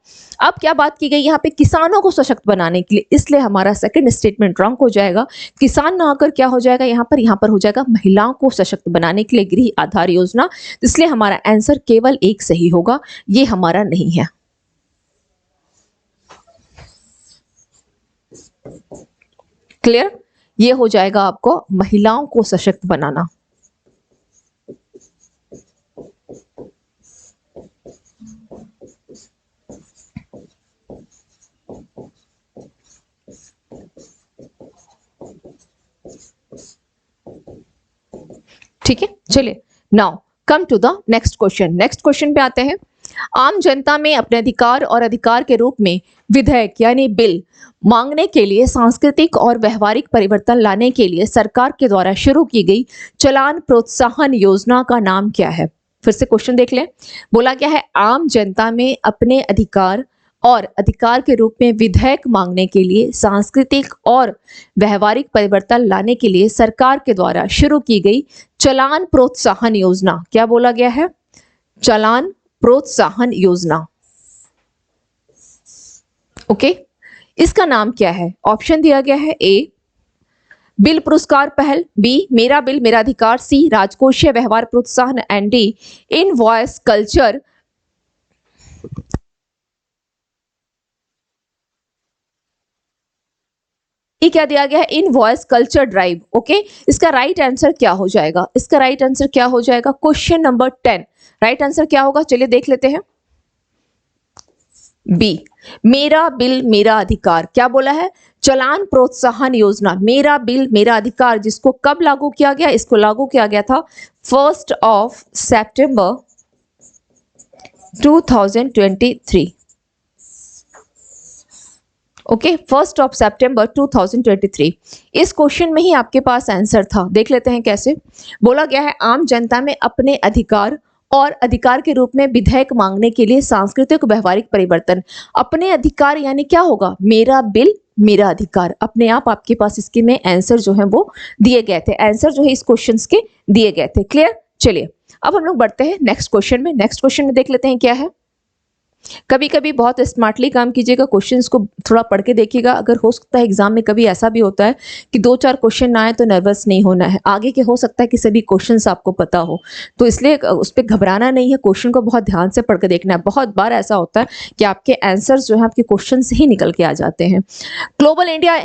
अब क्या बात की गई यहाँ पे किसानों को सशक्त बनाने के लिए, इसलिए हमारा सेकंड स्टेटमेंट रॉन्ग हो जाएगा। किसान ना आकर क्या हो जाएगा यहाँ पर हो जाएगा महिलाओं को सशक्त बनाने के लिए गृह आधार योजना, इसलिए हमारा आंसर केवल एक सही होगा, ये हमारा नहीं है। क्लियर? ये हो जाएगा आपको महिलाओं को सशक्त बनाना। ठीक है, चलिए now come to the next question. Next question पे आते हैं। आम जनता में अपने अधिकार और अधिकार के रूप में विधेयक यानी बिल मांगने के लिए सांस्कृतिक और व्यवहारिक परिवर्तन लाने के लिए सरकार के द्वारा शुरू की गई चलान प्रोत्साहन योजना का नाम क्या है? फिर से क्वेश्चन देख लें। बोला क्या है? आम जनता में अपने अधिकार और अधिकार के रूप में विधेयक मांगने के लिए सांस्कृतिक और व्यवहारिक परिवर्तन लाने के लिए सरकार के द्वारा शुरू की गई चलान प्रोत्साहन योजना, क्या बोला गया है? चलान प्रोत्साहन योजना। ओके, इसका नाम क्या है? ऑप्शन दिया गया है। ए बिल पुरस्कार पहल, बी मेरा बिल मेरा अधिकार, सी राजकोषीय व्यवहार प्रोत्साहन एंड डी इनवॉइस कल्चर। ये क्या दिया गया है? Invoice culture drive. ओके, इसका राइट आंसर क्या हो जाएगा? इसका राइट आंसर क्या हो जाएगा? क्वेश्चन नंबर 10 राइट आंसर क्या होगा? चलिए देख लेते हैं। बी मेरा बिल मेरा अधिकार। क्या बोला है? चलान प्रोत्साहन योजना, मेरा बिल मेरा अधिकार, जिसको कब लागू किया गया? इसको लागू किया गया था 1 सितंबर 2023। ओके, 1 सितंबर 2023। इस क्वेश्चन में ही आपके पास आंसर था, देख लेते हैं कैसे। बोला गया है आम जनता में अपने अधिकार और अधिकार के रूप में विधेयक मांगने के लिए सांस्कृतिक व्यवहारिक परिवर्तन। अपने अधिकार यानी क्या होगा? मेरा बिल मेरा अधिकार। अपने आप आपके पास इसके में आंसर जो है वो दिए गए थे, आंसर जो है इस क्वेश्चन के दिए गए थे। क्लियर? चलिए अब हम लोग बढ़ते हैं नेक्स्ट क्वेश्चन में। नेक्स्ट क्वेश्चन में देख लेते हैं क्या है। कभी कभी बहुत स्मार्टली काम कीजिएगा, क्वेश्चंस को थोड़ा पढ़ के देखिएगा। अगर हो सकता है एग्जाम में कभी ऐसा भी होता है कि 2-4 क्वेश्चन ना आए तो नर्वस नहीं होना है, आगे के हो सकता है कि सभी क्वेश्चंस आपको पता हो, तो इसलिए उस पर घबराना नहीं है, क्वेश्चन को बहुत ध्यान से पढ़ के देखना है। बहुत बार ऐसा होता है कि आपके आंसर जो है आपके क्वेश्चन से ही निकल के आ जाते हैं। ग्लोबल इंडिया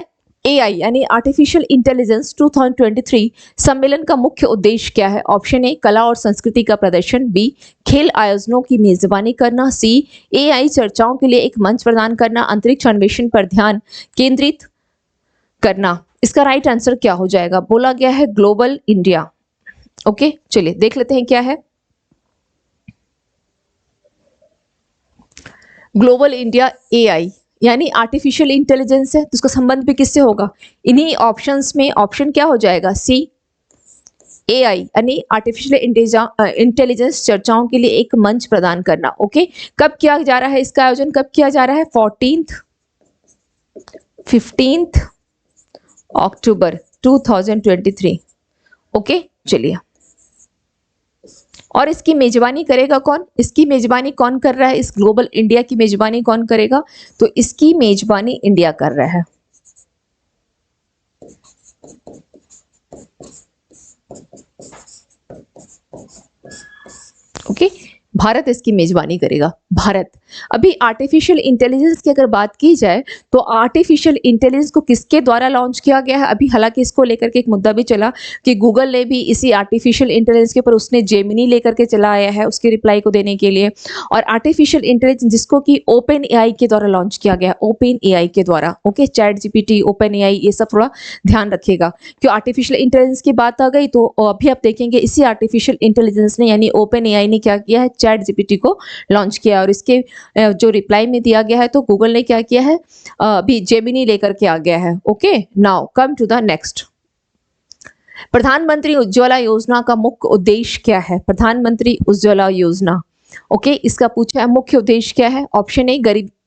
AI यानी आर्टिफिशियल इंटेलिजेंस 2023 सम्मेलन का मुख्य उद्देश्य क्या है? ऑप्शन ए कला और संस्कृति का प्रदर्शन, बी खेल आयोजनों की मेजबानी करना, सी AI चर्चाओं के लिए एक मंच प्रदान करना, अंतरिक्ष अन्वेषण पर ध्यान केंद्रित करना। इसका राइट आंसर क्या हो जाएगा? बोला गया है ग्लोबल इंडिया। ओके, चलिए देख लेते हैं क्या है। ग्लोबल इंडिया AI यानी आर्टिफिशियल इंटेलिजेंस है, तो उसका संबंध भी किससे होगा? इन्हीं ऑप्शंस में ऑप्शन क्या हो जाएगा? सी AI यानी आर्टिफिशियल इंटेलिजेंस चर्चाओं के लिए एक मंच प्रदान करना। ओके, कब किया जा रहा है इसका आयोजन? कब किया जा रहा है? 15 अक्टूबर 2023। ओके, चलिए। और इसकी मेजबानी करेगा कौन? इसकी मेजबानी कौन कर रहा है? इस ग्लोबल इंडिया की मेजबानी कौन करेगा? तो इसकी मेजबानी इंडिया कर रहा है। ओके, भारत इसकी मेजबानी करेगा। भारत अभी आर्टिफिशियल इंटेलिजेंस की अगर बात की जाए तो आर्टिफिशियल इंटेलिजेंस को किसके द्वारा लॉन्च किया गया है? अभी हालांकि इसको लेकर के एक मुद्दा भी चला कि गूगल ने भी इसी आर्टिफिशियल इंटेलिजेंस के ऊपर उसने जेमिनी लेकर के चला आया है उसके रिप्लाई को देने के लिए। और आर्टिफिशियल इंटेलिजेंस जिसको कि ओपन AI के द्वारा लॉन्च किया गया, ओपन AI के द्वारा। Okay, chat GPT, open AI, ये सब थोड़ा ध्यान रखिएगा। क्यों आर्टिफिशियल इंटेलिजेंस की बात आ गई तो अभी आप देखेंगे इसी आर्टिफिशियल इंटेलिजेंस ने यानी ओपन AI ने क्या किया है? चैट GPT को लॉन्च किया। और इसके जो रिप्लाई में दिया गया है तो गूगल ने क्या किया है? अभी जेमिनी लेकर के आ गया है। Okay, now come to the next. प्रधानमंत्री उज्ज्वला योजना का मुख्य उद्देश्य क्या है? प्रधानमंत्री उज्ज्वला योजना। ओके, इसका पूछा है मुख्य उद्देश्य क्या है? ऑप्शन ए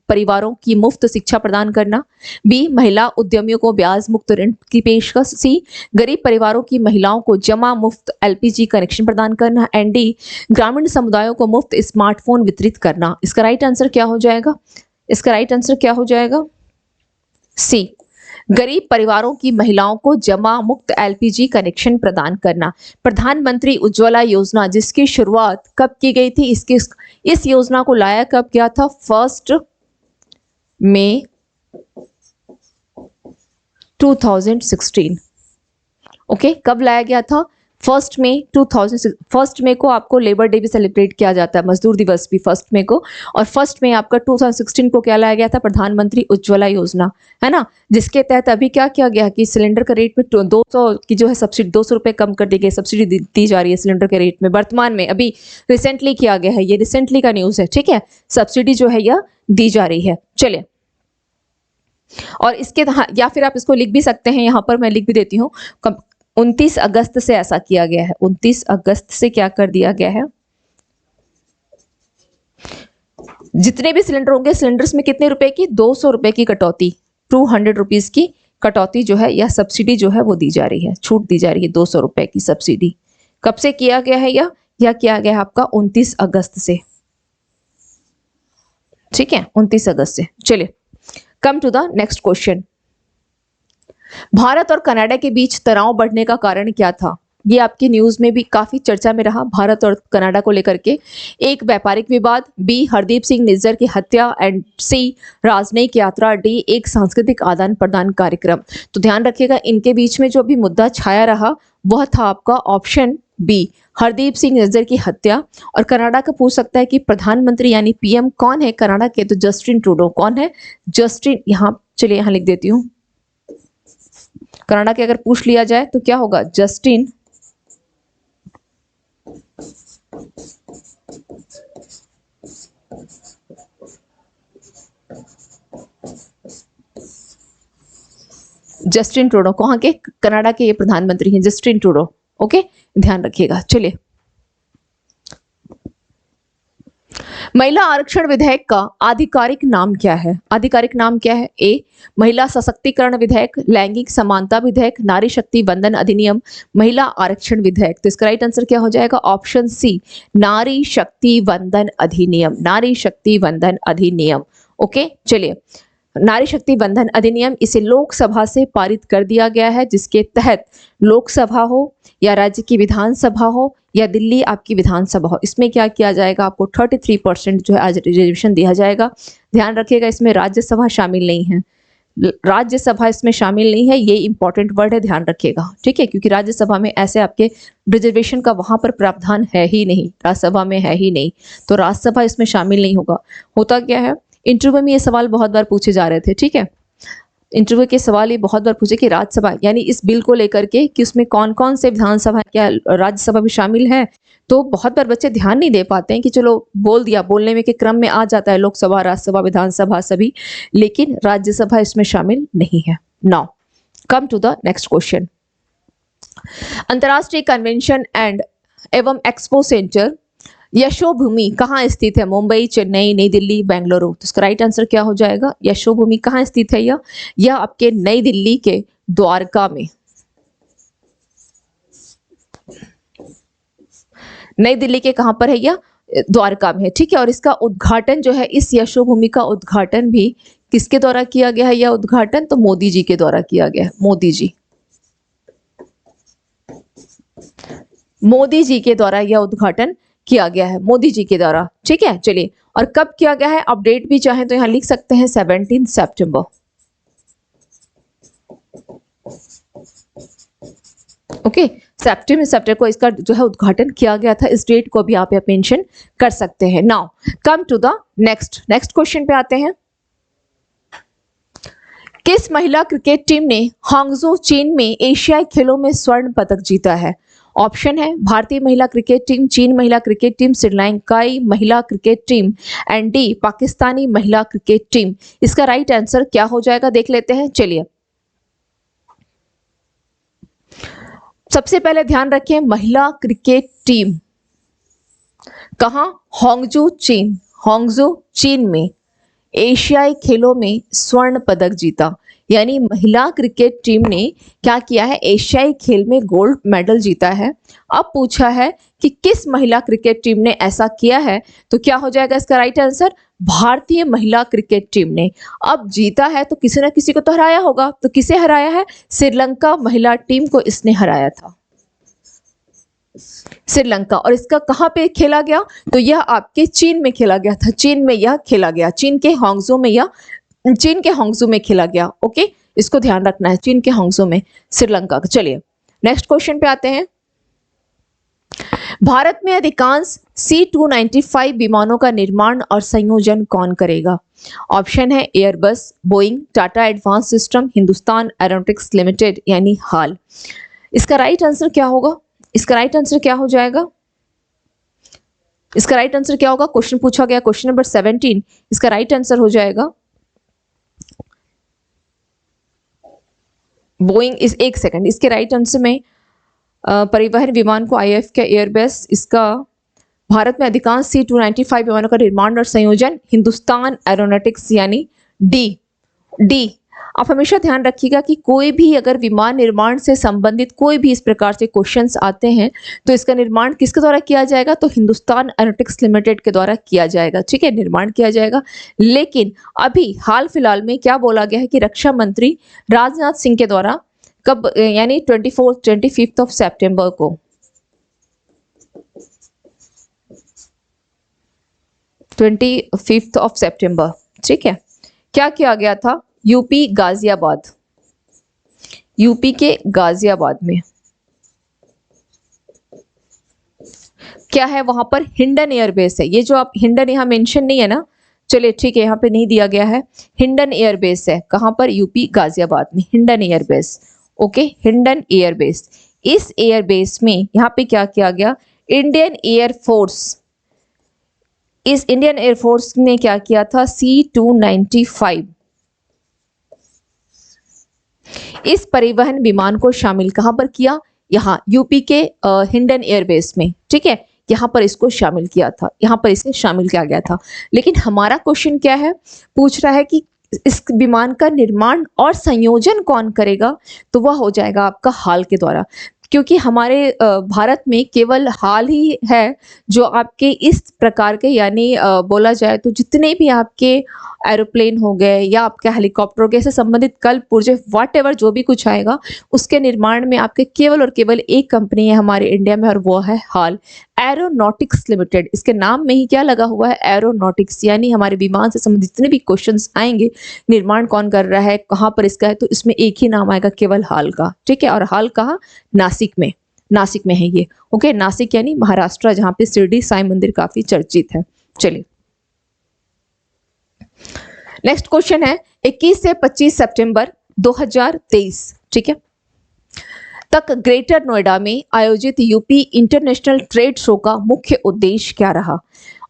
परिवारों की मुफ्त शिक्षा प्रदान करना। बी, महिला उद्यमियों को ब्याज मुक्त ऋण की पेशकश। सी, गरीब परिवारों की महिलाओं को जमा मुफ्त एलपीजी कनेक्शन प्रदान करना। एंड डी, ग्रामीण समुदायों को मुफ्त स्मार्टफोन वितरित करना। इसका राइट आंसर क्या हो जाएगा? इसका राइट आंसर क्या हो जाएगा? सी, गरीब परिवारों की महिलाओं को जमा मुक्त एलपीजी कनेक्शन प्रदान करना। प्रधानमंत्री उज्ज्वला योजना जिसकी शुरुआत कब की गई थी? इस योजना को लाया कब गया था? 1 मई 2016। ओके, कब लाया गया था? 1 मई को आपको लेबर डे भी सेलिब्रेट किया जाता है, मजदूर दिवस भी 1 मई को। और 1 मई आपका 2016 को क्या लाया गया था? प्रधानमंत्री उज्ज्वला योजना, है ना, जिसके तहत अभी क्या किया गया कि सिलेंडर का रेट में 200 की जो है सब्सिडी 200 रुपए कम कर दी गई, सब्सिडी दी जा रही है सिलेंडर के रेट में। वर्तमान में अभी रिसेंटली किया गया है, ये रिसेंटली का न्यूज है, ठीक है। सब्सिडी जो है यह दी जा रही है। चलिए, और इसके या फिर आप इसको लिख भी सकते हैं, यहां पर मैं लिख भी देती हूँ। 29 अगस्त से ऐसा किया गया है। 29 अगस्त से क्या कर दिया गया है? जितने भी सिलेंडर होंगे, सिलेंडर्स में कितने रुपए की? 200 रुपए की कटौती, 200 रुपीज की कटौती जो है या सब्सिडी जो है वो दी जा रही है, छूट दी जा रही है 200 रुपए की सब्सिडी। कब से किया गया है? यह किया गया है आपका 29 अगस्त से, ठीक है, 29 अगस्त से। चलिए, come to the next question. Bharat और कनाडा के बीच तनाव बढ़ने का कारण क्या था? ये आपकी न्यूज में भी काफी चर्चा में रहा, भारत और कनाडा को लेकर के। एक, व्यापारिक विवाद। बी, हरदीप सिंह निज्जर की हत्या। एंड सी, राजनयिक यात्रा। डी, एक सांस्कृतिक आदान प्रदान कार्यक्रम। तो ध्यान रखिएगा, इनके बीच में जो भी मुद्दा छाया रहा वह था आपका ऑप्शन बी, हरदीप सिंह निज्जर की हत्या। और कनाडा का पूछ सकता है कि प्रधानमंत्री यानी पीएम कौन है कनाडा के? तो जस्टिन ट्रूडो। कौन है? जस्टिन। यहाँ चलिए, यहाँ लिख देती हूँ, कनाडा के अगर पूछ लिया जाए तो क्या होगा? Justin Trudeau. कहाँ के? कनाडा के ये प्रधानमंत्री हैं, जस्टिन ट्रूडो। ओके, ध्यान रखिएगा। चलिए, महिला आरक्षण विधेयक का आधिकारिक नाम क्या है? आधिकारिक नाम क्या है? ए, महिला सशक्तिकरण विधेयक। लैंगिक समानता विधेयक। नारी शक्ति वंदन अधिनियम। महिला आरक्षण विधेयक। तो इसका राइट आंसर क्या हो जाएगा? ऑप्शन सी, नारी शक्ति वंदन अधिनियम। नारी शक्ति वंदन अधिनियम। ओके, चलिए, नारी शक्ति बंधन अधिनियम, इसे लोकसभा से पारित कर दिया गया है, जिसके तहत लोकसभा हो या राज्य की विधानसभा हो या दिल्ली आपकी विधानसभा हो, इसमें क्या किया जाएगा? आपको 33% जो है आज रिजर्वेशन दिया जाएगा। ध्यान रखिएगा, इसमें राज्यसभा शामिल नहीं है, राज्यसभा इसमें शामिल नहीं है, ये इंपॉर्टेंट वर्ड है, ध्यान रखिएगा, ठीक है, क्योंकि राज्यसभा में ऐसे आपके रिजर्वेशन का वहां पर प्रावधान है ही नहीं, राज्यसभा में है ही नहीं, तो राज्यसभा इसमें शामिल नहीं होगा। होता क्या है, इंटरव्यू में ये सवाल बहुत बार पूछे जा रहे थे, ठीक है, इंटरव्यू के सवाल ये बहुत बार पूछे कि राज्यसभा यानी इस बिल को लेकर के कि उसमें कौन कौन से विधानसभा, क्या राज्यसभा भी शामिल है, तो बहुत बार बच्चे ध्यान नहीं दे पाते हैं कि चलो बोल दिया, बोलने में के क्रम में आ जाता है लोकसभा, राज्यसभा, विधानसभा सभी, लेकिन राज्यसभा इसमें शामिल नहीं है। Now come to the next question. अंतरराष्ट्रीय कन्वेंशन एंड एवं एक्सपो सेंटर यशोभूमि कहाँ स्थित है? मुंबई, चेन्नई, नई दिल्ली, बेंगलुरु। तो इसका राइट आंसर क्या हो जाएगा? यशोभूमि कहाँ स्थित है? यह आपके नई दिल्ली के द्वारका में, नई दिल्ली के कहां पर है? यह द्वारका में है, ठीक है। और इसका उद्घाटन जो है, इस यशोभूमि का उद्घाटन भी किसके द्वारा किया गया है? यह उद्घाटन तो मोदी जी के द्वारा किया गया है, मोदी जी के द्वारा यह उद्घाटन किया गया है, मोदी जी के द्वारा, ठीक है। चलिए, और कब किया गया है? अपडेट भी चाहे तो यहां लिख सकते हैं 17 सितंबर। ओके, 17 सितंबर को इसका जो है उद्घाटन किया गया था, इस डेट को भी आप यहाँ मेंशन कर सकते हैं। Now come to the next question पे आते हैं। किस महिला क्रिकेट टीम ने हांगझो चीन में एशियाई खेलों में स्वर्ण पदक जीता है? ऑप्शन है भारतीय महिला क्रिकेट टीम, चीन महिला क्रिकेट टीम, श्रीलंकाई महिला cricket team, and D Pakistani महिला क्रिकेट टीम। इसका राइट आंसर क्या हो जाएगा देख लेते हैं। चलिए, सबसे पहले ध्यान रखें, महिला क्रिकेट टीम कहां? हांगझो चीन में एशियाई खेलों में स्वर्ण पदक जीता। यानी महिला क्रिकेट टीम ने क्या किया है, एशियाई खेल में गोल्ड मेडल जीता है। अब पूछा है कि किस महिला क्रिकेट टीम ने ऐसा किया है, तो क्या हो जाएगा इसका राइट आंसर, भारतीय महिला क्रिकेट टीम ने। अब जीता है तो किसी ना किसी को तो हराया होगा, तो किसे हराया है, श्रीलंका महिला टीम को इसने हराया था, श्रीलंका। और इसका कहां पे खेला गया, तो यह आपके चीन में खेला गया था, चीन में यह खेला गया, चीन के हांगझो में खेला गया। ओके, इसको ध्यान रखना है, चीन के हांगझो में श्रीलंका का। चलिए नेक्स्ट क्वेश्चन पे आते हैं। भारत में अधिकांश C-295 विमानों का निर्माण और संयोजन कौन करेगा? ऑप्शन है Airbus, Boeing, Tata advance system, Hindustan aeronautics limited यानी हाल। इसका राइट आंसर क्या होगा, इसका राइट आंसर क्या हो जाएगा, इसका राइट आंसर क्या होगा, क्वेश्चन पूछा गया क्वेश्चन नंबर 17, इसका राइट आंसर हो जाएगा बोइंग। इस एक सेकंड, इसके राइट आंसर में परिवहन विमान को IAF का एयरबस, इसका भारत में अधिकांश C-295 विमानों का निर्माण और संयोजन हिंदुस्तान एरोनॉटिक्स यानी डी। आप हमेशा ध्यान रखिएगा कि कोई भी अगर विमान निर्माण से संबंधित कोई भी इस प्रकार से क्वेश्चंस आते हैं तो इसका निर्माण किसके द्वारा किया जाएगा, तो हिंदुस्तान एरोनॉटिक्स लिमिटेड के द्वारा किया जाएगा। ठीक है, निर्माण किया जाएगा। लेकिन अभी हाल फिलहाल में क्या बोला गया है कि रक्षा मंत्री राजनाथ सिंह के द्वारा कब, यानी 25 ऑफ सितंबर को 25 ऑफ सितंबर, ठीक है, क्या किया गया था, यूपी के गाजियाबाद में क्या है, वहां पर हिंडन एयरबेस है। ये जो आप हिंडन यहाँ मेंशन नहीं है ना, चलिए ठीक है, यहाँ पे नहीं दिया गया है, हिंडन एयरबेस है। कहां पर, यूपी गाजियाबाद में Hindon airbase. Okay, Hindon airbase. इस एयरबेस में यहाँ पे क्या किया गया, इंडियन एयरफोर्स ने क्या किया था, C-295 इस परिवहन विमान को शामिल कहां पर किया, यहाँ यूपी के हिंडन एयरबेस में। ठीक है, यहाँ पर इसको शामिल किया था, यहाँ पर इसे शामिल किया गया था। लेकिन हमारा क्वेश्चन क्या है, पूछ रहा है कि इस विमान का निर्माण और संयोजन कौन करेगा, तो वह हो जाएगा आपका हाल के द्वारा। क्योंकि हमारे भारत में केवल हाल ही है जो आपके इस प्रकार के, यानी बोला जाए तो जितने भी आपके एरोप्लेन हो गए या आपके हेलीकॉप्टर हो गए से संबंधित कल पुर्जे व्हाटएवर जो भी कुछ आएगा उसके निर्माण में आपके केवल और केवल एक कंपनी है हमारे इंडिया में, और वो है हाल एरोनॉटिक्स लिमिटेड। इसके नाम में ही क्या लगा हुआ है, एरोनॉटिक्स, यानी हमारे विमान से संबंधित जितने भी क्वेश्चंस आएंगे, निर्माण कौन कर रहा है, कहाँ पर इसका है, तो इसमें एक ही नाम आएगा, केवल हाल का। ठीक है, और हाल कहाँ, नासिक में है ये। ओके, नासिक यानी महाराष्ट्र, जहाँ पे शिरडी साईं मंदिर काफी चर्चित है। चलिए नेक्स्ट क्वेश्चन है, 21 से 25 सितंबर 2023, ठीक है, तक ग्रेटर नोएडा में आयोजित यूपी इंटरनेशनल ट्रेड शो का मुख्य उद्देश्य क्या रहा?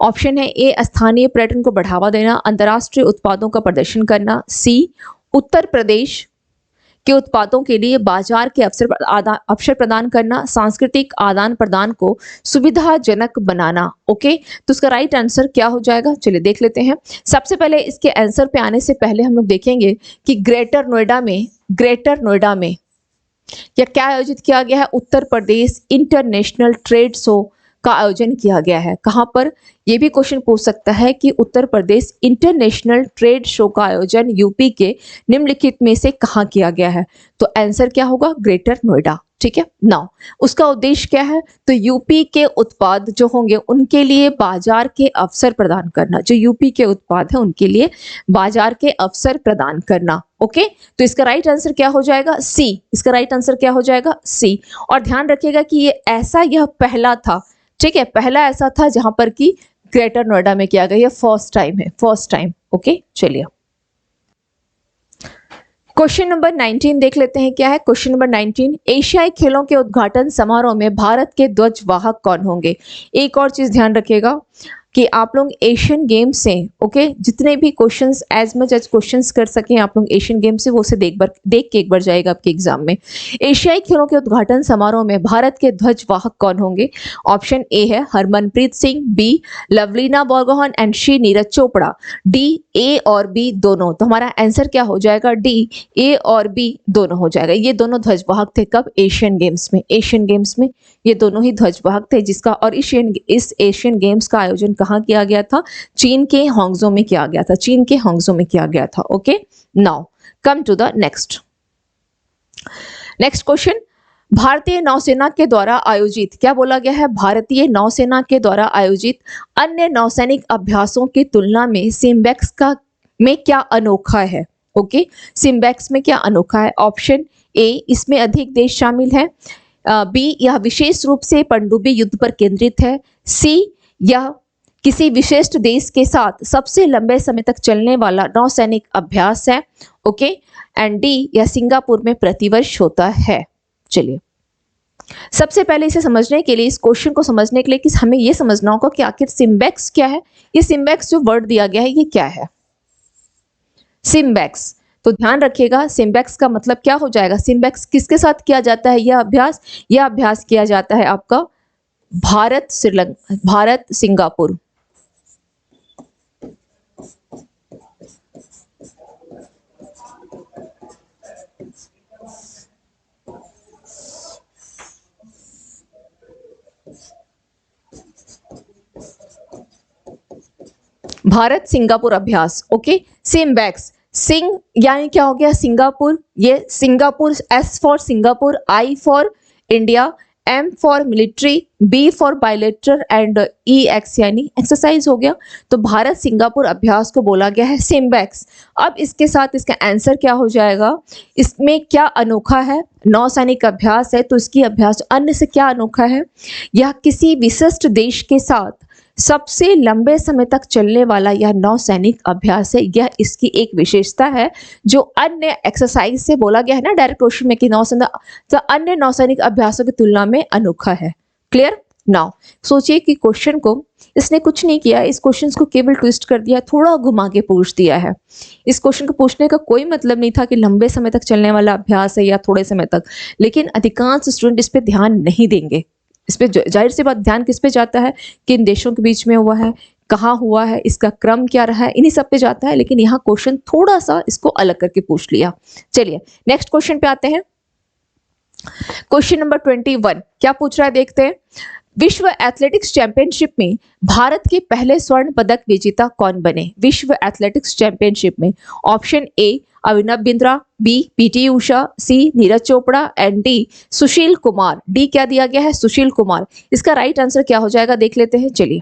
ऑप्शन है ए, स्थानीय पर्यटन को बढ़ावा देना, अंतर्राष्ट्रीय उत्पादों का प्रदर्शन करना, सी, उत्तर प्रदेश के उत्पादों के लिए बाजार के अवसर प्रदान करना, सांस्कृतिक आदान प्रदान को सुविधाजनक बनाना। ओके, तो इसका राइट आंसर क्या हो जाएगा, चलिए देख लेते हैं। सबसे पहले इसके आंसर पे आने से पहले हम लोग देखेंगे कि ग्रेटर नोएडा में या क्या आयोजित किया गया है, Uttar Pradesh international trade show का आयोजन किया गया है। कहां पर, यह भी क्वेश्चन पूछ सकता है कि Uttar Pradesh international trade show का आयोजन यूपी के निम्नलिखित में से कहां किया गया है, तो आंसर क्या होगा, ग्रेटर नोएडा। ठीक है, नाउ उसका उद्देश्य क्या है, तो यूपी के उत्पाद जो होंगे उनके लिए बाजार के अवसर प्रदान करना, जो यूपी के उत्पाद है उनके लिए बाजार के अवसर प्रदान करना। ओके, तो इसका राइट आंसर क्या हो जाएगा, सी, इसका राइट आंसर क्या हो जाएगा, सी। और ध्यान रखिएगा कि यह पहला था, ठीक है, पहला ऐसा था जहां पर कि ग्रेटर नोएडा में किया गया, फर्स्ट टाइम। ओके, चलिए क्वेश्चन नंबर 19 देख लेते हैं, क्या है क्वेश्चन नंबर 19, एशियाई खेलों के उद्घाटन समारोह में भारत के ध्वजवाहक कौन होंगे? एक और चीज ध्यान रखिएगा कि आप लोग एशियन गेम्स से ओके जितने भी questions as much as questions कर सकें आप लोग एशियन गेम्स से, वो से देख के एक बार जाएगा आपके एग्जाम में। एशियाई खेलों के उद्घाटन समारोह में भारत के ध्वजवाहक कौन होंगे? ऑप्शन ए है Harmanpreet Singh, B Lovlina Borgohain and C Neeraj Chopra, D A और बी दोनों। तो हमारा आंसर क्या हो जाएगा? डी ए और बी दोनों हो जाएगा। ये दोनों ध्वजवाहक थे कब? एशियन गेम्स में। एशियन गेम्स में ये दोनों ही ध्वजवाहक थे, जिसका और इस एशियन गेम्स का आयोजन कहाँ किया गया था? चीन के हांगझो में किया गया था। चीन के हांगझो में किया गया था। Okay, now come to the next question. भारतीय नौसेना के द्वारा आयोजित, क्या बोला गया है? भारतीय नौसेना के द्वारा आयोजित अन्य नौसैनिक अभ्यासों की तुलना में सिम्बेक्स का में क्या अनोखा है? ओके, सिम्बेक्स में क्या अनोखा है? ऑप्शन ए, इसमें अधिक देश शामिल है, बी, यह विशेष रूप से पनडुब्बी युद्ध पर केंद्रित है, सी, यह किसी विशिष्ट देश के साथ सबसे लंबे समय तक चलने वाला नौसैनिक अभ्यास है, ओके, एंड डी, यह सिंगापुर में प्रतिवर्ष होता है। चलिए, सबसे पहले इसे समझने के लिए, इस क्वेश्चन को समझने के लिए कि हमें यह समझना होगा कि आखिर सिम्बेक्स क्या है। ये सिम्बेक्स जो वर्ड दिया गया है ये क्या है? सिम्बेक्स, तो ध्यान रखिएगा सिम्बेक्स का मतलब क्या हो जाएगा। सिम्बेक्स किसके साथ किया जाता है? यह अभ्यास किया जाता है आपका भारत सिंगापुर। भारत सिंगापुर अभ्यास। ओके, सिम्बेक्स, सिंग यानी क्या हो गया? सिंगापुर। ये Singapore, S for Singapore, I for India, M for military, B for bilateral and E X यानी एक्सरसाइज हो गया। तो भारत सिंगापुर अभ्यास को बोला गया है सिम्बेक्स। अब इसके साथ इसका आंसर क्या हो जाएगा? इसमें क्या अनोखा है? नौसैनिक अभ्यास है तो इसकी अभ्यास अन्य से क्या अनोखा है? यह किसी विशिष्ट देश के साथ सबसे लंबे समय तक चलने वाला यह नौसैनिक अभ्यास है। यह इसकी एक विशेषता है जो अन्य एक्सरसाइज से बोला गया है ना डायरेक्ट क्वेश्चन में कि नौसेना तो अन्य नौसैनिक अभ्यासों की तुलना में अनोखा है। क्लियर? नाउ सोचिए कि क्वेश्चन को इसने कुछ नहीं किया, इस क्वेश्चन को केवल ट्विस्ट कर दिया, थोड़ा घुमा के पूछ दिया है। इस क्वेश्चन को पूछने का कोई मतलब नहीं था कि लंबे समय तक चलने वाला अभ्यास है या थोड़े समय तक, लेकिन अधिकांश स्टूडेंट इस पे ध्यान नहीं देंगे। इस पे जाहिर सी बात ध्यान किस पे जाता है? किन देशों के बीच में हुआ है, कहाँ हुआ है, इसका क्रम क्या रहा है, इन्हीं सब पे जाता है। लेकिन यहाँ क्वेश्चन थोड़ा सा इसको अलग करके पूछ लिया। चलिए नेक्स्ट क्वेश्चन पे आते हैं। क्वेश्चन नंबर 21 क्या पूछ रहा है देखते हैं। विश्व एथलेटिक्स चैंपियनशिप में भारत के पहले स्वर्ण पदक विजेता कौन बने? विश्व एथलेटिक्स चैंपियनशिप में option A Abhinav Bindra, B PT Usha, C Neeraj Chopra and D Sushil Kumar. D क्या दिया गया है? सुशील कुमार। इसका राइट आंसर क्या हो जाएगा देख लेते हैं। चलिए,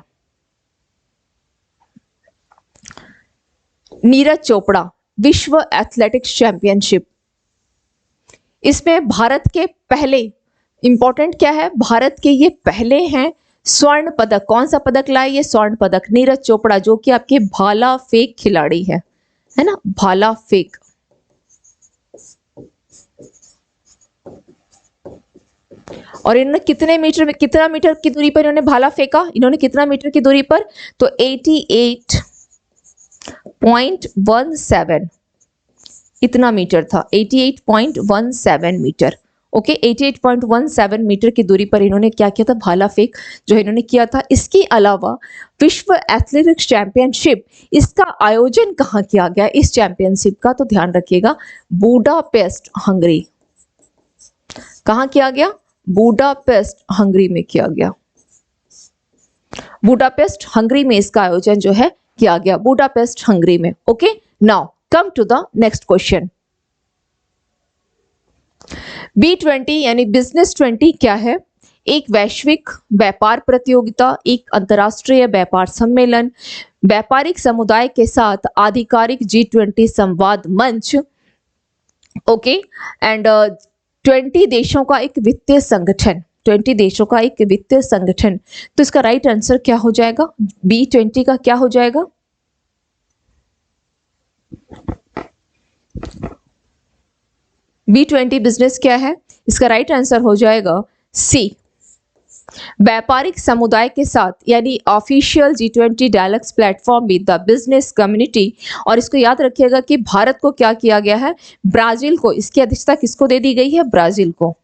नीरज चोपड़ा विश्व एथलेटिक्स चैंपियनशिप, इसमें भारत के पहले, इंपॉर्टेंट क्या है, भारत के ये पहले हैं स्वर्ण पदक। कौन सा पदक लाए? ये स्वर्ण पदक। नीरज चोपड़ा जो कि आपके भाला फेंक खिलाड़ी है ना, भाला फेंक। और इन्होंने कितना मीटर की दूरी पर इन्होंने भाला फेंका? इन्होंने कितना मीटर की दूरी पर? तो 88.17 इतना मीटर था, 88.17 मीटर। ओके, 88.17 मीटर की दूरी पर इन्होंने क्या किया था? भाला फेंक जो इन्होंने किया था। इसके अलावा विश्व एथलेटिक्स चैंपियनशिप, इसका आयोजन कहाँ किया गया? इस चैंपियनशिप का तो ध्यान रखिएगा, बुडापेस्ट हंगरी। कहाँ किया गया? बुडापेस्ट हंगरी में किया गया। बुडापेस्ट हंगरी में इसका आयोजन जो है किया गया, बुडापेस्ट हंगरी में। Okay, now come to the next question. B20 यानी बिजनेस 20 क्या है? एक वैश्विक व्यापार प्रतियोगिता, एक अंतरराष्ट्रीय व्यापार सम्मेलन, व्यापारिक समुदाय के साथ आधिकारिक G20 संवाद मंच, ओके, एंड 20 देशों का एक वित्तीय संगठन। 20 देशों का एक वित्तीय संगठन। तो इसका राइट आंसर क्या हो जाएगा? B20 का क्या हो जाएगा? B20 बिजनेस क्या है? इसका राइट आंसर हो जाएगा सी, व्यापारिक समुदाय के साथ यानी official G20 dialogues platform with the business community. और इसको याद रखिएगा कि भारत को क्या किया गया है, ब्राजील को, इसकी अध्यक्षता किसको दे दी गई है, ब्राजील को।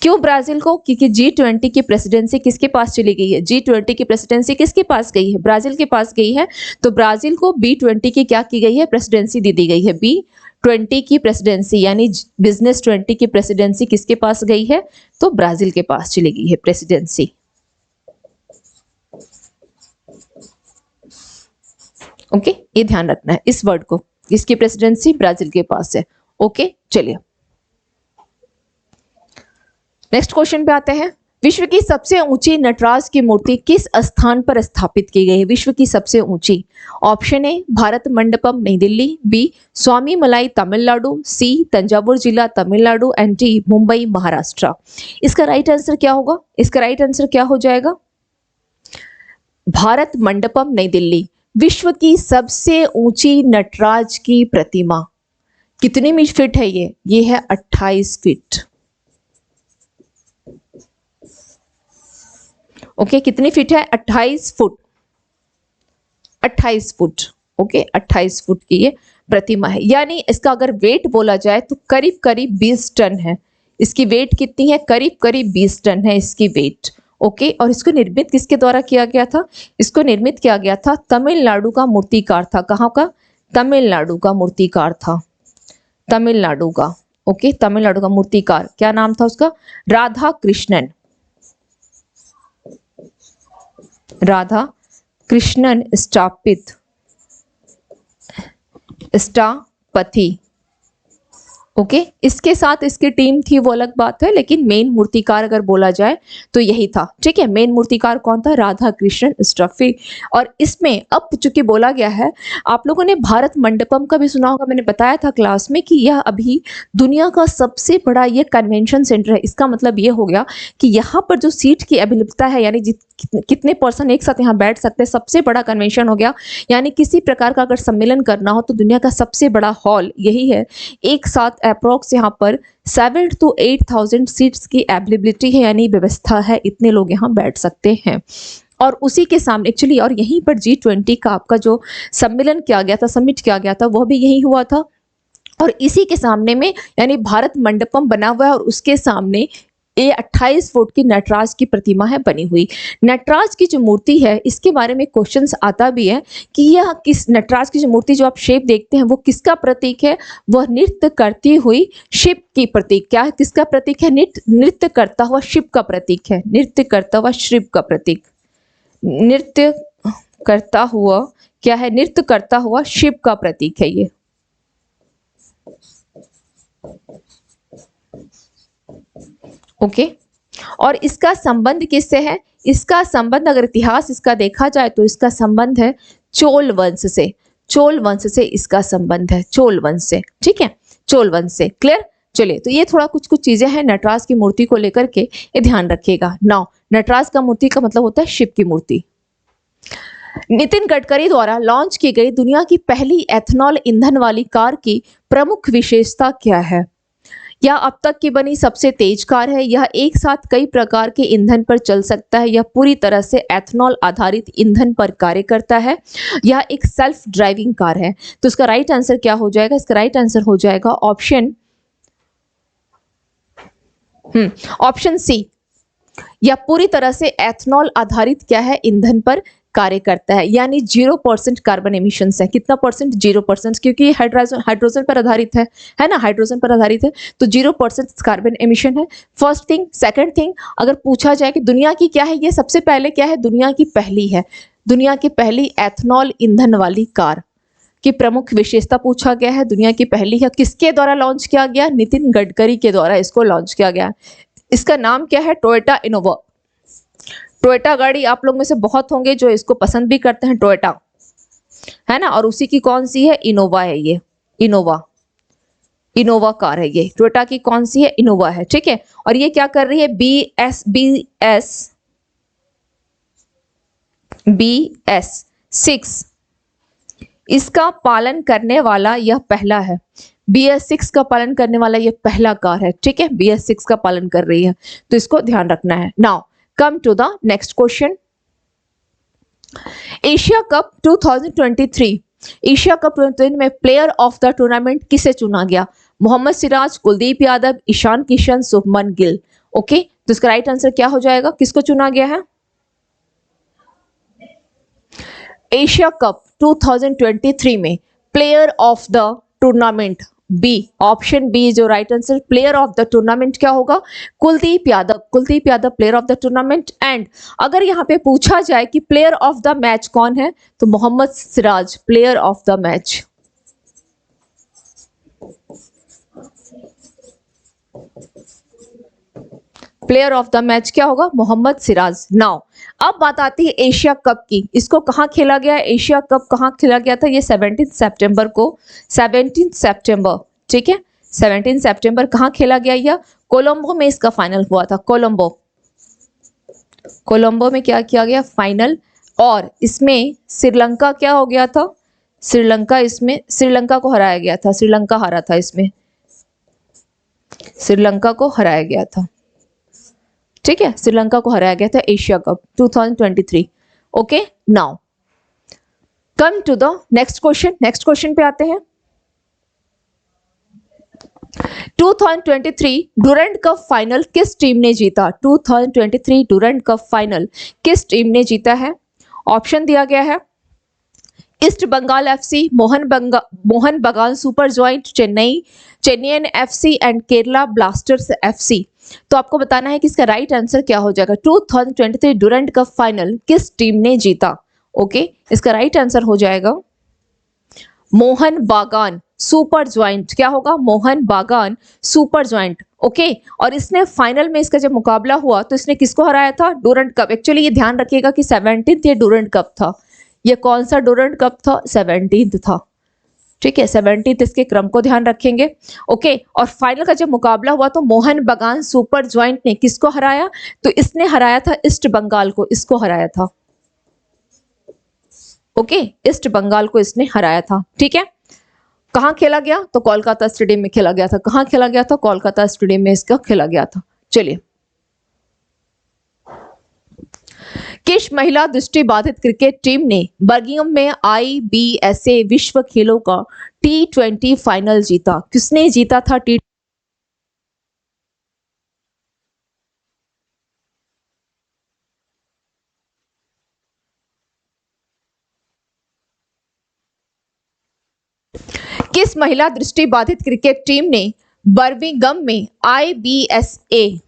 क्यों ब्राजील को, क्योंकि G20 की प्रेसिडेंसी किसके पास चली गई है, G20 की प्रेसिडेंसी किसके पास गई है, ब्राजील के पास गई है। तो ब्राजील को B20 की क्या की गई है, प्रेसिडेंसी दे दी गई है। B20 की प्रेसिडेंसी यानी बिजनेस 20 की प्रेसिडेंसी किसके पास गई है, तो ब्राजील के पास चली गई है प्रेसिडेंसी। ओके, ये ध्यान रखना है इस वर्ड को, इसकी प्रेसिडेंसी ब्राजील के पास है। ओके, चलिए नेक्स्ट क्वेश्चन पे आते हैं। विश्व की सबसे ऊंची नटराज की मूर्ति किस स्थान पर स्थापित की गई है, विश्व की सबसे ऊंची। ऑप्शन ए भारत मंडपम नई दिल्ली, बी स्वामी मलाई तमिलनाडु, सी तंजावुर जिला तमिलनाडु एंड डी मुंबई महाराष्ट्र। इसका राइट आंसर क्या होगा, इसका राइट आंसर क्या हो जाएगा, भारत मंडपम नई दिल्ली। विश्व की सबसे ऊंची नटराज की प्रतिमा कितनी फीट है ये है 28 फीट। ओके, कितनी फीट है, 28 फुट, 28 फुट। ओके, 28 फुट की ये प्रतिमा है। यानी इसका अगर वेट बोला जाए तो करीब करीब 20 टन है। इसकी वेट कितनी है, करीब करीब 20 टन है इसकी वेट। ओके, और इसको निर्मित किसके द्वारा किया गया था, इसको निर्मित किया गया था तमिलनाडु का मूर्तिकार था। कहाँ का, तमिलनाडु का मूर्तिकार था, तमिलनाडु का। ओके, तमिलनाडु का मूर्तिकार, क्या नाम था उसका, राधा कृष्णन, राधा कृष्णन स्थापति। ओके, इसके साथ इसकी टीम थी वो अलग बात है, लेकिन मेन मूर्तिकार अगर बोला जाए तो यही था। ठीक है, मेन मूर्तिकार कौन था, राधा कृष्णन स्टफी। और इसमें अब चूंकि बोला गया है, आप लोगों ने भारत मंडपम का भी सुना होगा, मैंने बताया था क्लास में कि यह अभी दुनिया का सबसे बड़ा ये कन्वेंशन सेंटर है। इसका मतलब ये हो गया कि यहाँ पर जो सीट की अवेलेबिलिटी है, यानी कितने पर्सन एक साथ यहाँ बैठ सकते हैं, सबसे बड़ा कन्वेंशन हो गया। यानी किसी प्रकार का अगर सम्मेलन करना हो तो दुनिया का सबसे बड़ा हॉल यही है। एक साथ अप्रोक्स यहाँ पर 7 to 8,000 सीट्स की अवेलेबिलिटी है, यानी व्यवस्था है, इतने लोग यहाँ बैठ सकते हैं। और उसी के सामने एक्चुअली, और यहीं पर G20 का आपका जो सम्मेलन किया गया था, समिट किया गया था, वह भी यही हुआ था। और इसी के सामने में यानी भारत मंडपम बना हुआ है, और उसके सामने ये 28 फुट की नटराज की प्रतिमा है बनी हुई। नटराज की जो मूर्ति है, इसके बारे में क्वेश्चंस आता भी है कि यह किस, नटराज की जो मूर्ति जो आप शेप देखते हैं वो किसका प्रतीक है, वह नृत्य करती हुई शिव की प्रतीक। क्या है, किसका प्रतीक है, नृत्य करता हुआ शिव का प्रतीक है, नृत्य करता हुआ शिव का प्रतीक, नृत्य करता हुआ, क्या है, नृत्य करता हुआ शिव का प्रतीक है ये। ओके, और इसका संबंध किससे है, इसका संबंध अगर इतिहास इसका देखा जाए तो इसका संबंध है चोल वंश से, चोल वंश से इसका संबंध है, चोल वंश से। ठीक है, चोल वंश से। क्लियर, चलिए, तो ये थोड़ा कुछ चीजें हैं नटराज की मूर्ति को लेकर के, ये ध्यान रखिएगा। नाउ, नटराज का मूर्ति का मतलब होता है शिव की मूर्ति। नितिन गडकरी द्वारा लॉन्च की गई दुनिया की पहली एथनॉल ईंधन वाली कार की प्रमुख विशेषता क्या है। यह अब तक की बनी सबसे तेज कार है, यह एक साथ कई प्रकार के ईंधन पर चल सकता है, यह पूरी तरह से एथनॉल आधारित ईंधन पर कार्य करता है, यह एक सेल्फ ड्राइविंग कार है। तो इसका राइट आंसर क्या हो जाएगा, इसका राइट आंसर हो जाएगा ऑप्शन सी। यह पूरी तरह से एथनॉल आधारित क्या है, ईंधन पर कार्य करता है, यानी 0% कार्बन एमिशन है। कितना परसेंट, 0%, क्योंकि ये हाइड्रोजन पर आधारित है ना, हाइड्रोजन पर आधारित है, तो 0% कार्बन एमिशन है। First thing. सेकंड थिंग, अगर पूछा जाए कि दुनिया की क्या है, ये सबसे पहले क्या है, दुनिया की पहली है, दुनिया की पहली एथनॉल ईंधन वाली कार की प्रमुख विशेषता पूछा गया है, दुनिया की पहली है। किसके द्वारा लॉन्च किया गया, नितिन गडकरी के द्वारा इसको लॉन्च किया गया। इसका नाम क्या है, टोयोटा इनोवा। टोयोटा गाड़ी आप लोग में से बहुत होंगे जो इसको पसंद भी करते हैं, टोयोटा, है ना। और उसी की कौन सी है, इनोवा है ये, इनोवा, इनोवा कार है ये, टोयोटा की कौन सी है, इनोवा है। ठीक है, और ये क्या कर रही है, BS6 इसका पालन करने वाला यह पहला है। BS6 का पालन करने वाला ये पहला कार है, ठीक है, BS6 का पालन कर रही है, तो इसको ध्यान रखना है। Now come to the next question. Asia cup 2023, Asia cup 2023 में प्लेयर ऑफ द टूर्नामेंट किसे चुना गया? मोहम्मद सिराज, कुलदीप यादव, ईशान किशन, शुभमन गिल। ओके, तो इसका राइट आंसर क्या हो जाएगा? किसको चुना गया है? एशिया कप 2023 में player of the tournament, B, option B जो right answer, player of the tournament क्या होगा? Kuldeep Yadav, Kuldeep Yadav player of the tournament. And अगर यहाँ पे पूछा जाए कि प्लेयर ऑफ द मैच कौन है, तो Mohammed Siraj player of the match. Player of the match क्या होगा? मोहम्मद सिराज। नाउ अब बात आती है एशिया कप की, इसको कहाँ खेला गया? एशिया कप कहाँ खेला गया था? ये 17 सितंबर को, 17 सितंबर, ठीक है, 17 सितंबर कहाँ खेला गया? यह कोलंबो में इसका फाइनल हुआ था। कोलंबो, कोलंबो में क्या किया गया? फाइनल। और इसमें श्रीलंका क्या हो गया था? श्रीलंका, इसमें श्रीलंका को हराया गया था, श्रीलंका हारा था, इसमें श्रीलंका को हराया गया था, ठीक है, श्रीलंका को हराया गया था Asia cup 2023। Okay, now come to the next question. Next question पे आते हैं। 2023 डूरंट कप फाइनल किस टीम ने जीता? 2023 डूरंट कप फाइनल किस टीम ने जीता है? ऑप्शन दिया गया है ईस्ट बंगाल एफसी, मोहन बगान super joint, Chennaiyin FC and Kerala blasters FC. तो आपको बताना है कि इसका राइट आंसर क्या हो जाएगा। 2023 डूरंट कप फाइनल किस टीम ने जीता? ओके, इसका राइट आंसर हो जाएगा मोहन बागान सुपर जॉइंट। क्या होगा? मोहन बागान सुपर जॉइंट। ओके, और इसने फाइनल में इसका जब मुकाबला हुआ तो इसने किसको हराया था? Durand cup. एक्चुअली ये ध्यान रखिएगा कि 17th ये डूरंट कप था। ये कौन सा डूरंट कप था? 17th था, ठीक है, 17th इसके क्रम को ध्यान रखेंगे। ओके, और फाइनल का जब मुकाबला हुआ तो मोहन बगान सुपर जॉइंट ने किसको हराया? तो इसने हराया था ईस्ट बंगाल को, इसको हराया था। ओके, ईस्ट बंगाल को इसने हराया था, ठीक है। कहाँ खेला गया? तो कोलकाता स्टेडियम में खेला गया था। कहाँ खेला गया था? कोलकाता स्टेडियम में इसका खेला गया था। चलिए, किस महिला दृष्टिबाधित क्रिकेट टीम ने बर्मिंघम में IBSA विश्व खेलों का T20 फाइनल जीता? किसने जीता था किस महिला दृष्टिबाधित क्रिकेट टीम ने बर्मिंघम में IBSA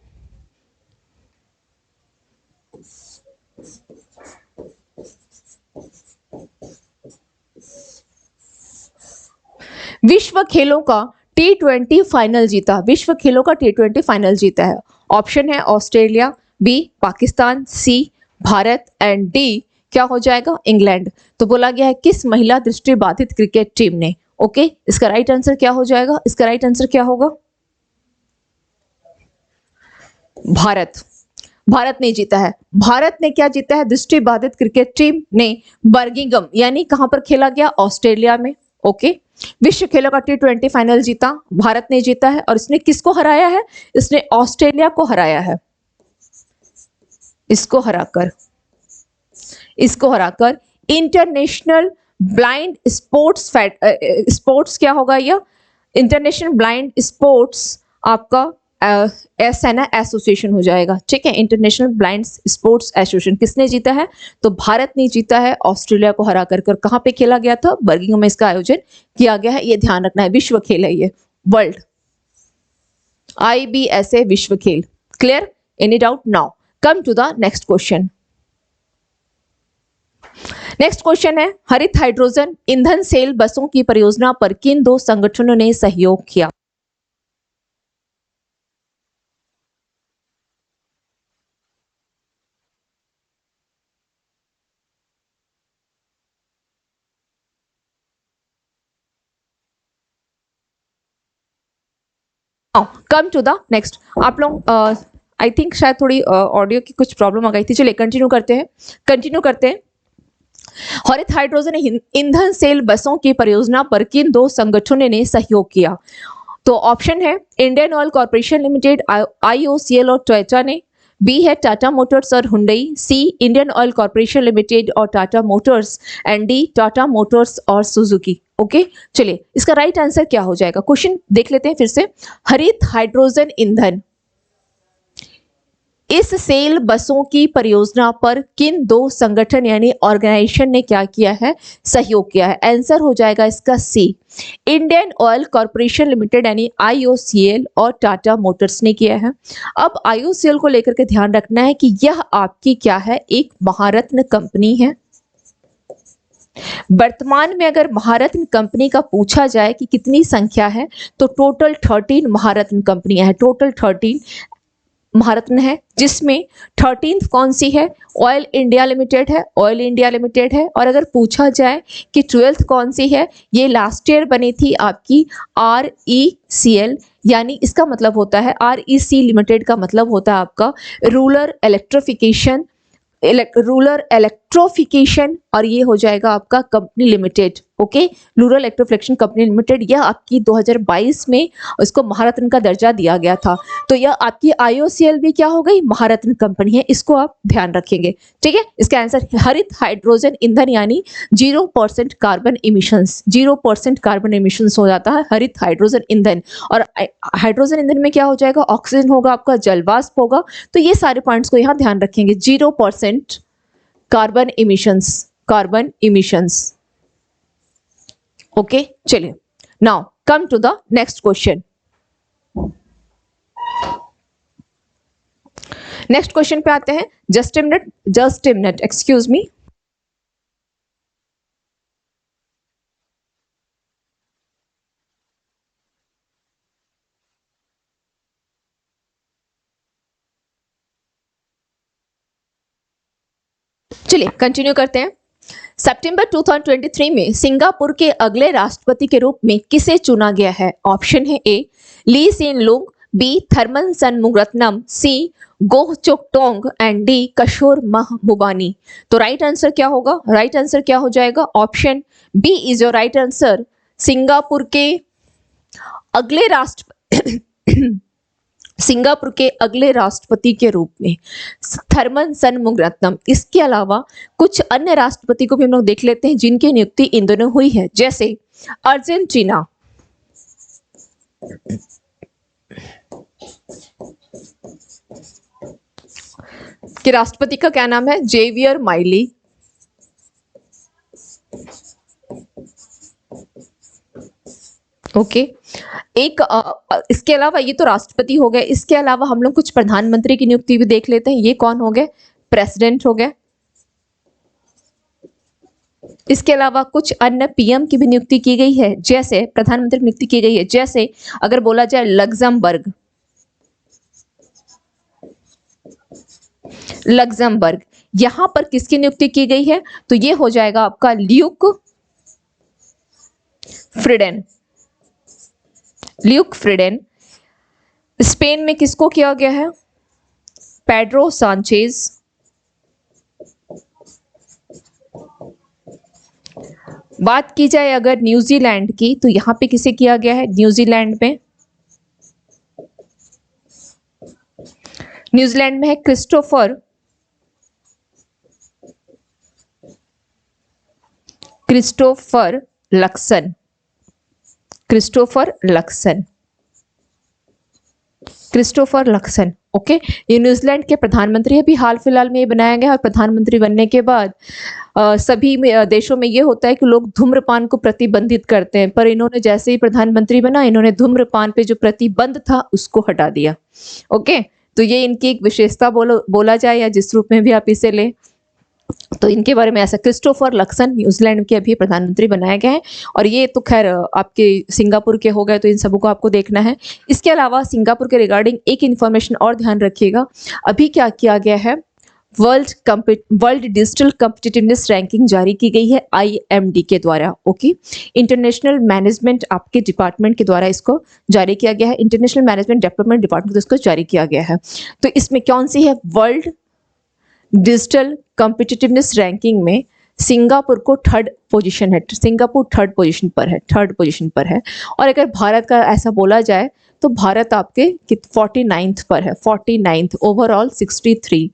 विश्व खेलों का T20 फाइनल जीता? विश्व खेलों का T20 फाइनल जीता है। ऑप्शन है Australia, B Pakistan, C Bharat and D क्या हो जाएगा? इंग्लैंड। तो बोला गया है किस महिला दृष्टिबाधित क्रिकेट टीम ने। ओके, इसका राइट आंसर क्या हो जाएगा? इसका राइट आंसर क्या होगा? भारत। भारत ने जीता है। भारत ने क्या जीता है? दृष्टिबाधित क्रिकेट टीम ने बर्मिंघम, यानी कहां पर खेला गया? ऑस्ट्रेलिया में। ओके, विश्व खेलों का T20 फाइनल जीता, भारत ने जीता है। और इसने किसको हराया है? इसने ऑस्ट्रेलिया को हराया है। इसको हराकर इंटरनेशनल ब्लाइंड स्पोर्ट्स क्या होगा? यह इंटरनेशनल ब्लाइंड स्पोर्ट्स आपका SN एसोसिएशन हो जाएगा, ठीक है, इंटरनेशनल ब्लाइंड स्पोर्ट्स एसोसिएशन। किसने जीता है? तो भारत ने जीता है ऑस्ट्रेलिया को हरा कर। कहां पे खेला गया था? बर्मिंघम में इसका आयोजन किया गया है। ये ध्यान रखना है, विश्व खेल है ये, वर्ल्ड IBSA विश्व खेल। Clear? Any doubt? Now come to the next question. Next question है, हरित हाइड्रोजन ईंधन सेल बसों की परियोजना पर किन दो संगठनों ने सहयोग किया? Come to the next. आप लोग आई थिंक शायद थोड़ी ऑडियो की कुछ प्रॉब्लम आ गई थी। चलिए कंटिन्यू करते हैं। हरित हाइड्रोजन ईंधन सेल बसों की परियोजना पर किन दो संगठनों ने सहयोग किया? तो ऑप्शन है Indian oil corporation limited, IOCL और टोयोटा ने, बी है टाटा मोटर्स और हुंडई, सी इंडियन ऑयल कॉर्पोरेशन लिमिटेड और Tata Motors, and D Tata Motors और सुजुकी। ओके, चलिए इसका राइट आंसर क्या हो जाएगा, क्वेश्चन देख लेते हैं फिर से। हरित हाइड्रोजन ईंधन इस सेल बसों की परियोजना पर किन दो संगठन यानी ऑर्गेनाइजेशन ने क्या किया है, सहयोग किया है? आंसर हो जाएगा इसका सी, इंडियन ऑयल कॉर्पोरेशन लिमिटेड यानी आईओसीएल और टाटा मोटर्स ने किया है। अब आईओसीएल को लेकर के ध्यान रखना है कि यह आपकी क्या है, एक महारत्न कंपनी है। वर्तमान में अगर महारत्न कंपनी का पूछा जाए कि कितनी संख्या है, तो टोटल 13 महारत्न कंपनियां हैं, टोटल 13 महारत्न है, जिसमें 13th कौन सी है? ऑयल इंडिया लिमिटेड है, ऑयल इंडिया लिमिटेड है। और अगर पूछा जाए कि 12th कौन सी है, ये लास्ट ईयर बनी थी आपकी RECL, यानी इसका मतलब होता है REC लिमिटेड का मतलब होता है आपका रूरल इलेक्ट्रिफिकेशन, और ये हो जाएगा आपका company limited. Okay, rural electrification company limited, यह आपकी 2022 में इसको महारत्न का दर्जा दिया गया था। तो यह आपकी आईओसीएल भी क्या हो गई, महारत्न कंपनी है, इसको आप ध्यान रखेंगे। ठीक है, इसका आंसर हरित हाइड्रोजन ईंधन यानी 0% कार्बन इमिशंस, 0% कार्बन इमिशंस हो जाता है हरित हाइड्रोजन ईंधन। और हाइड्रोजन ईंधन में क्या हो जाएगा, ऑक्सीजन होगा आपका, जलवाष्प होगा। तो ये सारे पॉइंट्स को यहाँ ध्यान रखेंगे, 0% carbon emissions, carbon emissions. Okay, चलिए now come to the next question. Next question पे आते हैं। Just a minute, excuse me. चलिए कंटिन्यू करते हैं। सितंबर 2023 में सिंगापुर के अगले राष्ट्रपति के रूप में किसे चुना गया है? ऑप्शन है A Lee Hsien Loong, B Tharman Shanmugaratnam, C Goh Chok Tong, and D Kishore Mahbubani. तो राइट आंसर क्या होगा? राइट आंसर क्या हो जाएगा? Option B is your right answer. Singapore के अगले सिंगापुर के अगले राष्ट्रपति के रूप में थर्मन सनमुगरत्नम। इसके अलावा कुछ अन्य राष्ट्रपति को भी हम लोग देख लेते हैं जिनकी नियुक्ति इन दोनों हुई है, जैसे अर्जेंटीना के राष्ट्रपति का क्या नाम है? Xavier Miley. ओके, एक इसके अलावा ये तो राष्ट्रपति हो गए, इसके अलावा हम लोग कुछ प्रधानमंत्री की नियुक्ति भी देख लेते हैं। ये कौन हो गए? प्रेसिडेंट हो गए। इसके अलावा कुछ अन्य पीएम की भी नियुक्ति की गई है, जैसे प्रधानमंत्री की नियुक्ति की गई है, जैसे अगर बोला जाए लग्जमबर्ग, लग्जमबर्ग यहां पर किसकी नियुक्ति की गई है? तो ये हो जाएगा आपका Luke Frieden. Luke Frieden. Spain में किसको किया गया है? Pedro Sanchez. बात की जाए अगर न्यूजीलैंड की, तो यहां पे किसे किया गया है? न्यूजीलैंड में है क्रिस्टोफर लक्सन। ओके, ये न्यूजीलैंड के प्रधानमंत्री अभी हाल फिलहाल में ये बनाया गया। और प्रधानमंत्री बनने के बाद सभी देशों में ये होता है कि लोग धूम्रपान को प्रतिबंधित करते हैं, पर इन्होंने जैसे ही प्रधानमंत्री बना, इन्होंने धूम्रपान पे जो प्रतिबंध था उसको हटा दिया। ओके, तो ये इनकी एक विशेषता बोला जाए या जिस रूप में भी आप इसे ले, तो इनके बारे में ऐसा क्रिस्टोफर लक्सन न्यूजीलैंड के अभी प्रधानमंत्री बनाए गए हैं। और ये तो खैर आपके सिंगापुर के हो गए, तो इन सबको आपको देखना है। इसके अलावा सिंगापुर के रिगार्डिंग एक इंफॉर्मेशन और ध्यान रखिएगा। अभी क्या किया गया है? वर्ल्ड डिजिटल कॉम्पिटिटिवनेस रैंकिंग जारी की गई है IMD के द्वारा। ओके, इंटरनेशनल मैनेजमेंट आपके डिपार्टमेंट के द्वारा इसको जारी किया गया है। इंटरनेशनल मैनेजमेंट डेवलपमेंट डिपार्टमेंट इसको जारी किया गया है। तो इसमें कौन सी है? वर्ल्ड डिजिटल कॉम्पिटिटिवनेस रैंकिंग में सिंगापुर को थर्ड पोजीशन है, सिंगापुर थर्ड पोजीशन पर है, थर्ड पोजीशन पर है। और अगर भारत का ऐसा बोला जाए तो भारत आपके 49th पर है, 49th ओवरऑल 63।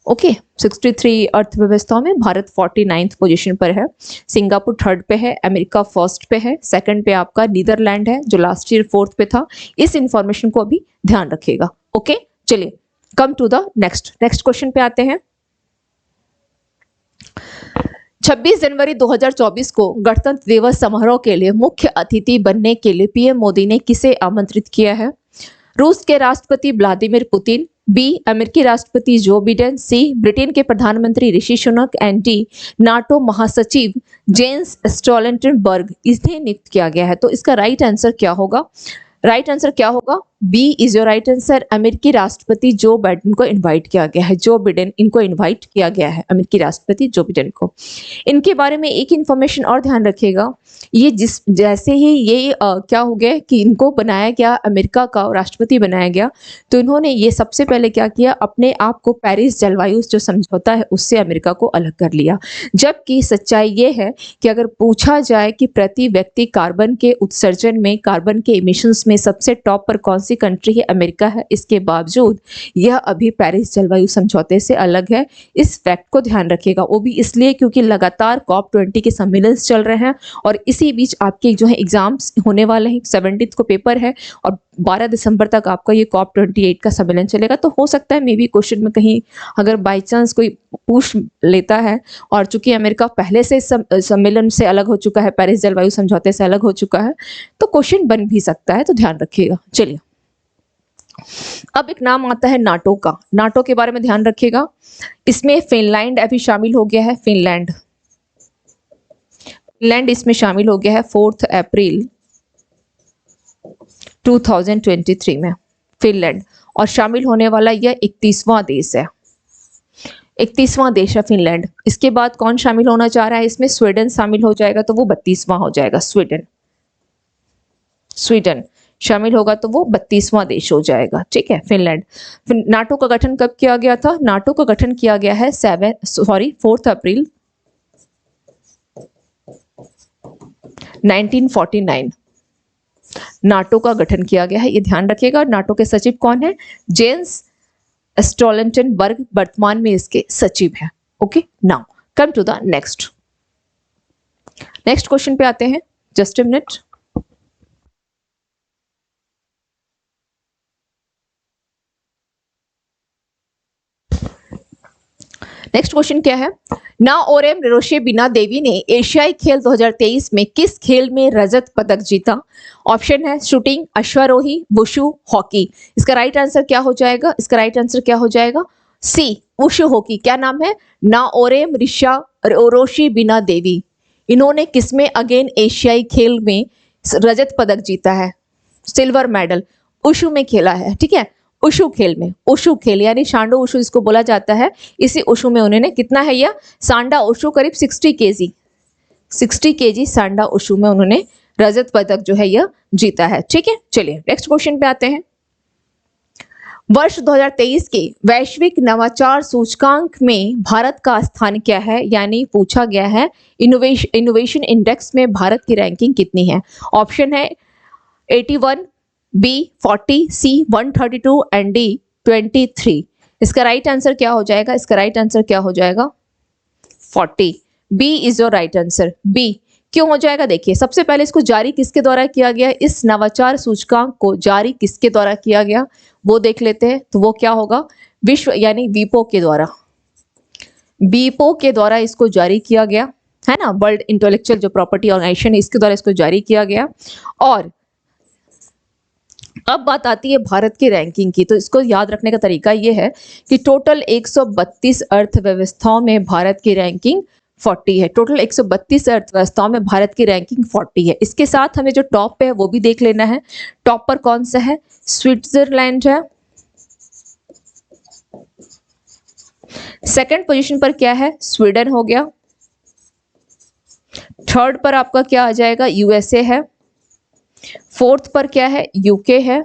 ओके 63 अर्थव्यवस्थाओं में भारत 49th पोजीशन पर है, सिंगापुर थर्ड पे है, अमेरिका फर्स्ट पे है, सेकंड पे आपका नीदरलैंड है जो लास्ट ईयर फोर्थ पे था। इस इंफॉर्मेशन को अभी ध्यान रखिएगा। ओके चलिए come to the next question पे आते हैं। 26 जनवरी 2024 को गणतंत्र दिवस समारोह के लिए मुख्य अतिथि बनने के लिए पीएम मोदी ने किसे आमंत्रित किया है? रूस के राष्ट्रपति व्लादिमीर पुतिन, बी अमेरिकी राष्ट्रपति जो बिडेन, सी ब्रिटेन के प्रधानमंत्री Rishi Sunak and D NATO महासचिव जेंस स्टोल्टनबर्ग। इन्हें नियुक्त किया गया है। तो इसका राइट आंसर क्या होगा? राइट आंसर क्या होगा? B is your right answer. अमेरिकी राष्ट्रपति जो बाइडेन को इनवाइट किया गया है, जो बिडेन इनको इनवाइट किया गया है, अमेरिकी राष्ट्रपति जो बिडेन को। इनके बारे में एक इंफॉर्मेशन और ध्यान रखिएगा, ये जैसे ही ये क्या हो गया कि इनको बनाया गया, अमेरिका का राष्ट्रपति बनाया गया, तो इन्होंने ये सबसे पहले क्या किया, अपने आप को पेरिस जलवायु जो समझौता है उससे अमेरिका को अलग कर लिया। जबकि सच्चाई ये है कि अगर पूछा जाए कि प्रति व्यक्ति कार्बन के उत्सर्जन में, कार्बन के इमिशंस में सबसे टॉप पर कौन सी कंट्री है, अमेरिका है। इसके बावजूद यह अभी पेरिस जलवायु समझौते से अलग है। इस फैक्ट को ध्यान रखिएगा, वो भी इसलिए क्योंकि लगातार COP20 के सम्मेलन चल रहे हैं और इसी बीच आपके जो है एग्जाम्स होने वाले हैं। 17 को पेपर है और 12 दिसंबर तक आपका ये COP28 का सम्मेलन चलेगा। तो हो सकता है मे बी क्वेश्चन में कहीं अगर बाई चांस कोई पूछ लेता है, और चूंकि अमेरिका पहले से सम्मेलन से अलग हो चुका है, पेरिस जलवायु समझौते से अलग हो चुका है, तो क्वेश्चन बन भी सकता है, तो ध्यान रखिएगा। चलिए अब एक नाम आता है नाटो का। नाटो के बारे में ध्यान रखिएगा, इसमें फिनलैंड अभी शामिल हो गया है। फिनलैंड इसमें शामिल हो गया है 4 अप्रैल 2023 में फिनलैंड, और शामिल होने वाला यह 31वां देश है। 31वां देश है फिनलैंड। इसके बाद कौन शामिल होना चाह रहा है इसमें? स्वीडन शामिल हो जाएगा, तो वो 32वां हो जाएगा। स्वीडन शामिल होगा तो वो 32वां देश हो जाएगा। ठीक है, फिनलैंड। नाटो का गठन कब किया गया था? नाटो का गठन किया गया है 4 अप्रैल 1949। नाटो का गठन किया गया है, ये ध्यान रखिएगा। नाटो के सचिव कौन है? जेंस स्टोल्टनबर्ग वर्तमान में इसके सचिव हैं। Okay, now come to the next question पे आते हैं। Just a minute. Next question क्या है? नाओरेम रोशेबिना देवी ने एशियाई खेल 2023 में किस खेल में रजत पदक जीता? ऑप्शन है शूटिंग, अश्वारोही, वुशु, हॉकी। इसका राइट आंसर क्या हो जाएगा? इसका राइट आंसर क्या हो जाएगा? सी, वुशु हॉकी। क्या नाम है? नाओरेम रोशेबिना देवी। इन्होंने किसमें अगेन एशियाई खेल में रजत पदक जीता है? सिल्वर मेडल वुशु में खेला है। ठीक है, उशु खेल में, उशु खेल यानी शांडो उशु इसको बोला जाता है। इसी उशु में उन्होंने कितना है यह सांडा उशु करीब 60 केजी सांडा उशु में उन्होंने रजत पदक जो है यह जीता है। ठीक है, चलिए नेक्स्ट क्वेश्चन पे आते हैं। वर्ष 2023 के वैश्विक नवाचार सूचकांक में भारत का स्थान क्या है? यानी पूछा गया है इनोवेशन इंडेक्स में भारत की रैंकिंग कितनी है? ऑप्शन है 81, बी 40, सी 132 एंड डी 23। इसका राइट आंसर क्या हो जाएगा? इसका राइट आंसर क्या हो जाएगा? 40। B is your right answer. B क्यों हो जाएगा? देखिए, सबसे पहले इसको जारी किसके द्वारा किया गया? इस नवाचार सूचकांक को जारी किसके द्वारा किया गया वो देख लेते हैं। तो वो क्या होगा? विश्व यानी वीपो के द्वारा, वीपो के द्वारा इसको जारी किया गया है ना। वर्ल्ड इंटेलेक्चुअल जो प्रॉपर्टी ऑर्गेनाइजेशन है, इसके द्वारा इसको जारी किया गया। और अब बात आती है भारत की रैंकिंग की। तो इसको याद रखने का तरीका ये है कि टोटल 132 अर्थव्यवस्थाओं में भारत की रैंकिंग 40 है। टोटल 132 अर्थव्यवस्थाओं में भारत की रैंकिंग 40 है। इसके साथ हमें जो टॉप पे है वो भी देख लेना है। टॉप पर कौन सा है? स्विट्जरलैंड है। सेकंड पोजीशन पर क्या है? स्वीडन हो गया। थर्ड पर आपका क्या आ जाएगा? यूएसए है। फोर्थ पर क्या है? यूके है।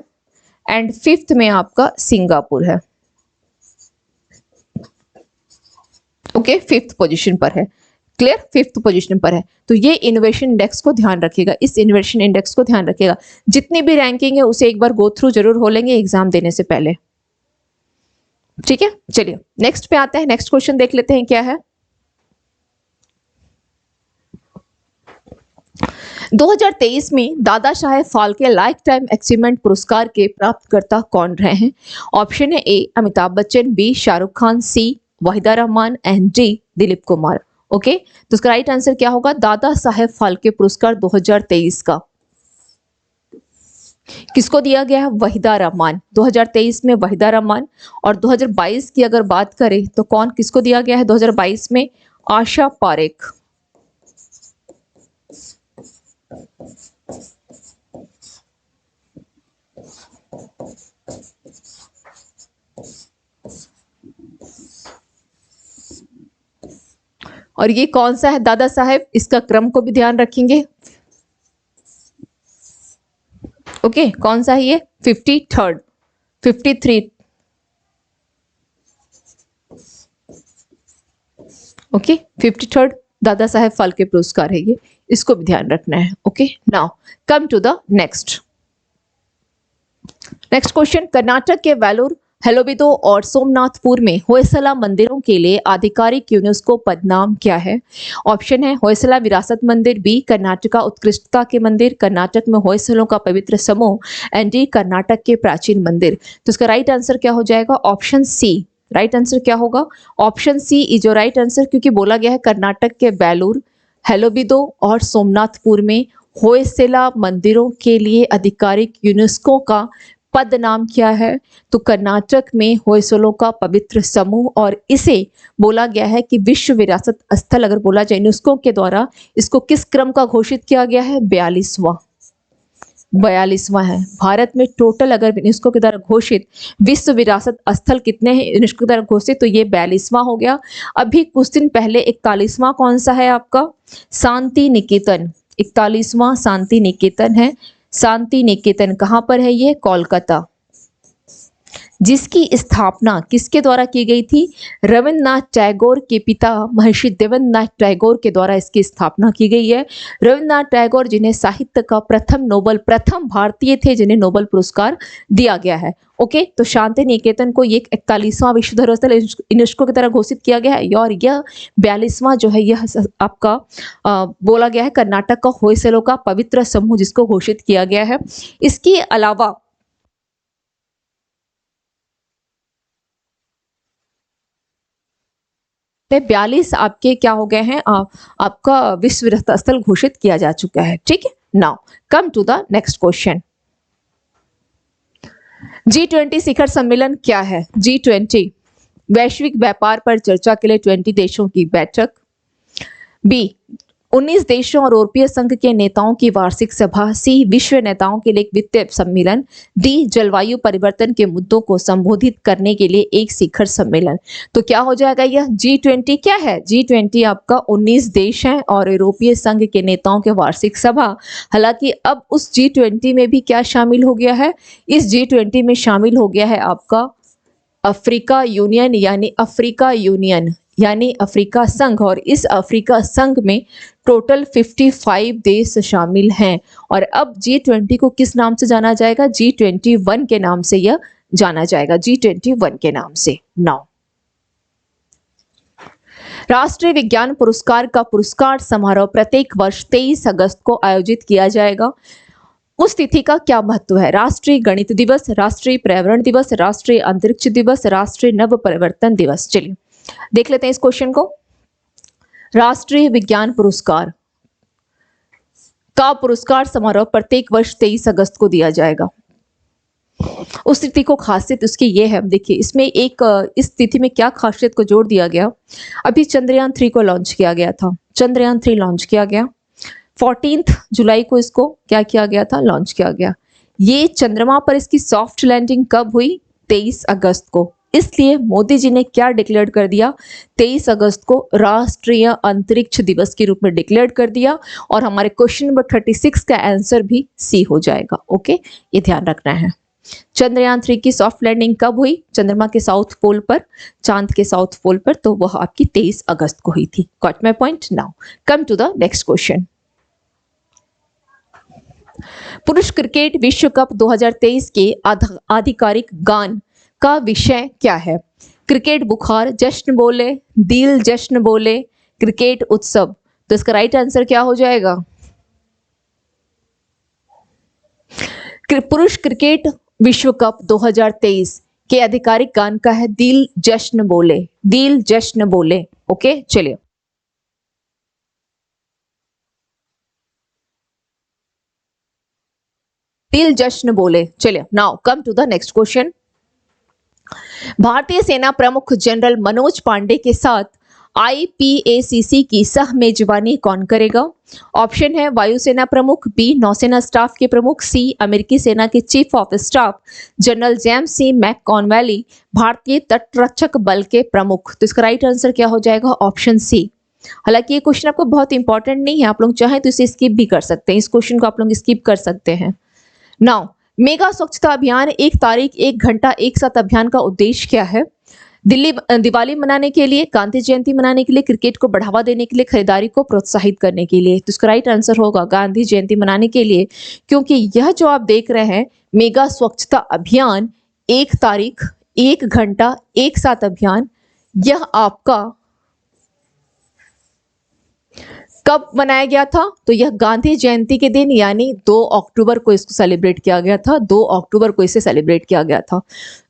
एंड फिफ्थ में आपका सिंगापुर है। ओके, फिफ्थ पोजीशन पर है। क्लियर, 5th पोजीशन पर है। तो ये इनोवेशन इंडेक्स को ध्यान रखिएगा, इस इनोवेशन इंडेक्स को ध्यान रखिएगा। जितनी भी रैंकिंग है उसे एक बार गो थ्रू जरूर हो लेंगे एग्जाम देने से पहले, ठीक है। चलिए नेक्स्ट पे आते हैं, नेक्स्ट क्वेश्चन देख लेते हैं क्या है। 2023 में Dada Saheb Phalke lifetime achievement पुरस्कार के प्राप्तकर्ता कौन रहे हैं? ऑप्शन है A Amitabh Bachchan, B Shahrukh Khan, C Waheeda Rehman and D Dilip Kumar. Okay, तो इसका राइट आंसर क्या होगा? दादा साहेब फाल्के पुरस्कार 2023 का किसको दिया गया है? वहीदा रहमान। 2023 में वहीदा रहमान। और 2022 की अगर बात करें तो कौन किसको दिया गया है 2022 में? आशा पारेख। और ये कौन सा है दादा साहेब? इसका क्रम को भी ध्यान रखेंगे। ओके, कौन सा है ये? 53rd, 53। ओके, 53rd दादा साहेब फाल्के पुरस्कार है ये, इसको भी ध्यान रखना है। Okay, now come to the next question. Karnataka के वेलूर, हेलोबिदो और सोमनाथपुर में होयसला मंदिरों के लिए आधिकारिक यूनेस्को पदनाम क्या है? ऑप्शन है होयसला विरासत मंदिर, बी कर्नाटका उत्कृष्टता के मंदिर, कर्नाटक में होयसलों का पवित्र समूह एंड डी कर्नाटक के प्राचीन मंदिर। तो इसका राइट आंसर क्या हो जाएगा? ऑप्शन सी। राइट आंसर क्या होगा? Option C is your right answer, क्योंकि बोला गया है कर्नाटक के बेलूर, हेलोबिदो और सोमनाथपुर में होयसला मंदिरों के लिए आधिकारिक यूनेस्को का पद नाम क्या है? तो कर्नाटक में होयसलों का पवित्र समूह, और इसे बोला गया है कि विश्व विरासत स्थल अगर बोला जाए यूनेस्को के द्वारा, इसको किस क्रम का घोषित किया गया है? 42वां है। भारत में टोटल अगर यूनेस्को के द्वारा घोषित विश्व विरासत स्थल कितने हैं यूनेस्को के द्वारा घोषित? तो ये 42वां हो गया। अभी कुछ दिन पहले 41वां कौन सा है आपका? शांति निकेतन। 41वां शांति निकेतन है। शांति निकेतन कहाँ पर है? ये कोलकाता, जिसकी स्थापना किसके द्वारा की गई थी? रविन्द्रनाथ टैगोर के पिता महर्षि देवेंद्रनाथ टैगोर के द्वारा इसकी स्थापना की गई है। रविन्द्रनाथ टैगोर जिन्हें साहित्य का प्रथम भारतीय थे जिन्हें नोबेल पुरस्कार दिया गया है। ओके, तो शांति निकेतन को ये 41वां विश्व धरोहर स्थल यूनेस्को की तरह घोषित किया गया है, और यह 42वां जो है यह आपका बोला गया है कर्नाटक का होयसलों का पवित्र समूह जिसको घोषित किया गया है। इसके अलावा 42 आपके क्या हो गए हैं? आपका विश्व विरासत स्थल घोषित किया जा चुका है। ठीक है, now come to the next question. G20 शिखर सम्मेलन क्या है? G20 वैश्विक व्यापार पर चर्चा के लिए 20 देशों की बैठक, बी 19 देशों और यूरोपीय संघ के नेताओं की वार्षिक सभा, सी विश्व नेताओं के लिए एक वित्तीय सम्मेलन, डी जलवायु परिवर्तन के मुद्दों को संबोधित करने के लिए एक शिखर सम्मेलन। तो क्या हो जाएगा यह? G20 क्या है? G20 आपका 19 देश हैं और यूरोपीय संघ के नेताओं के वार्षिक सभा। हालांकि अब उस G20 में भी क्या शामिल हो गया है? इस G20 में शामिल हो गया है आपका अफ्रीका यूनियन यानी अफ्रीका संघ, और इस अफ्रीका संघ में टोटल 55 देश शामिल हैं। और अब G20 को किस नाम से जाना जाएगा? G21 के नाम से यह जाना जाएगा, G21 के नाम से। नाउ राष्ट्रीय विज्ञान पुरस्कार का पुरस्कार समारोह प्रत्येक वर्ष 23 अगस्त को आयोजित किया जाएगा। उस तिथि का क्या महत्व है? राष्ट्रीय गणित दिवस, राष्ट्रीय पर्यावरण दिवस, राष्ट्रीय अंतरिक्ष दिवस, राष्ट्रीय नव परिवर्तन दिवस। चलिए देख लेते हैं इस क्वेश्चन को। राष्ट्रीय विज्ञान पुरस्कार का पुरस्कार समारोह प्रत्येक वर्ष 23 अगस्त को दिया जाएगा। उस तिथि को खासियत उसकी ये है, देखिए इसमें इस तिथि में क्या खासियत को जोड़ दिया गया। अभी चंद्रयान 3 को लॉन्च किया गया था, चंद्रयान 3 लॉन्च किया गया 14 जुलाई को, इसको क्या किया गया था? लॉन्च किया गया। ये चंद्रमा पर इसकी सॉफ्ट लैंडिंग कब हुई? 23 अगस्त को। इसलिए मोदी जी ने क्या डिक्लेयर कर दिया? 23 अगस्त को राष्ट्रीय अंतरिक्ष दिवस के रूप में डिक्लेयर कर दिया। और हमारे क्वेश्चन नंबर 36 का आंसर भी सी हो जाएगा। ओके, ये ध्यान रखना है। चंद्रयान 3 की सॉफ्ट लैंडिंग कब हुई चंद्रमा के साउथ पोल पर, चांद के साउथ पोल पर? तो वह आपकी 23 अगस्त को हुई थी। Got my point? Now come to the next question. पुरुष क्रिकेट विश्व कप 2023 के आधिकारिक गान का विषय क्या है? क्रिकेट बुखार, जश्न बोले, दिल जश्न बोले, क्रिकेट उत्सव। तो इसका राइट आंसर क्या हो जाएगा? पुरुष क्रिकेट विश्व कप 2023 के आधिकारिक गान का है दिल जश्न बोले, दिल जश्न बोले। ओके, चलिए दिल जश्न बोले। चलिए now come to the next question. भारतीय सेना प्रमुख जनरल मनोज पांडे के साथ IPACC की सह मेजबानी कौन करेगा? ऑप्शन है वायुसेना प्रमुख, बी नौसेना स्टाफ के प्रमुख, सी अमेरिकी सेना के chief of staff general James C McConville, भारतीय तटरक्षक बल के प्रमुख। तो इसका राइट आंसर क्या हो जाएगा? Option C. हालांकि ये क्वेश्चन आपको बहुत इंपॉर्टेंट नहीं है, आप लोग चाहें तो इसे स्किप भी कर सकते हैं, इस क्वेश्चन को आप लोग स्किप कर सकते हैं। नाउ मेगा स्वच्छता अभियान, एक तारीख एक घंटा एक साथ अभियान का उद्देश्य क्या है? दिवाली मनाने के लिए, गांधी जयंती मनाने के लिए, क्रिकेट को बढ़ावा देने के लिए, खरीदारी को प्रोत्साहित करने के लिए। तो इसका राइट आंसर होगा गांधी जयंती मनाने के लिए, क्योंकि यह जो आप देख रहे हैं मेगा स्वच्छता अभियान, एक तारीख एक घंटा एक साथ अभियान, यह आपका कब मनाया गया था? तो यह गांधी जयंती के दिन यानी 2 अक्टूबर को इसको सेलिब्रेट किया गया था। 2 अक्टूबर को इसे सेलिब्रेट किया गया था।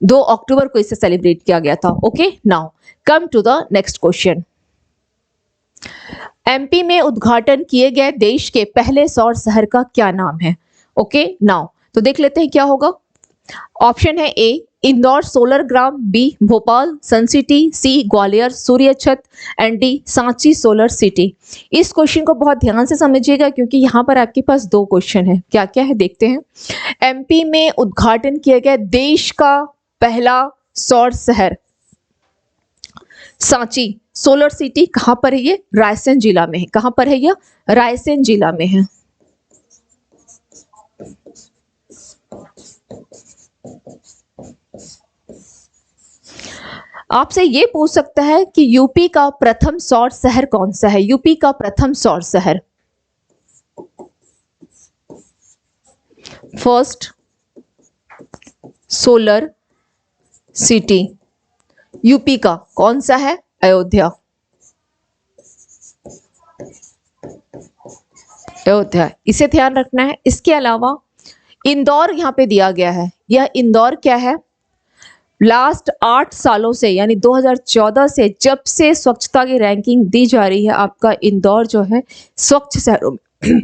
2 अक्टूबर को इसे सेलिब्रेट किया गया था। Okay, now come to the next question. MP में उद्घाटन किए गए देश के पहले सौर शहर का क्या नाम है? ओके, नाउ तो देख लेते हैं क्या होगा। ऑप्शन है ए इंदौर सोलर ग्राम, बी भोपाल सन सिटी, सी ग्वालियर सूर्य छत and D Sanchi solar city. इस क्वेश्चन को बहुत ध्यान से समझिएगा क्योंकि यहाँ पर आपके पास 2 क्वेश्चन है। क्या क्या है देखते हैं। MP में उद्घाटन किया गया देश का पहला सौर शहर सांची सोलर सिटी कहां पर है? ये रायसेन जिला में है। कहां पर है यह? रायसेन जिला में है। आपसे ये पूछ सकता है कि यूपी का प्रथम सौर शहर कौन सा है? यूपी का प्रथम सौर शहर, फर्स्ट सोलर सिटी यूपी का कौन सा है? अयोध्या। अयोध्या, इसे ध्यान रखना है। इसके अलावा इंदौर यहां पे दिया गया है। यह इंदौर क्या है? लास्ट 8 सालों से यानी 2014 से जब से स्वच्छता की रैंकिंग दी जा रही है, आपका इंदौर जो है स्वच्छ शहरों में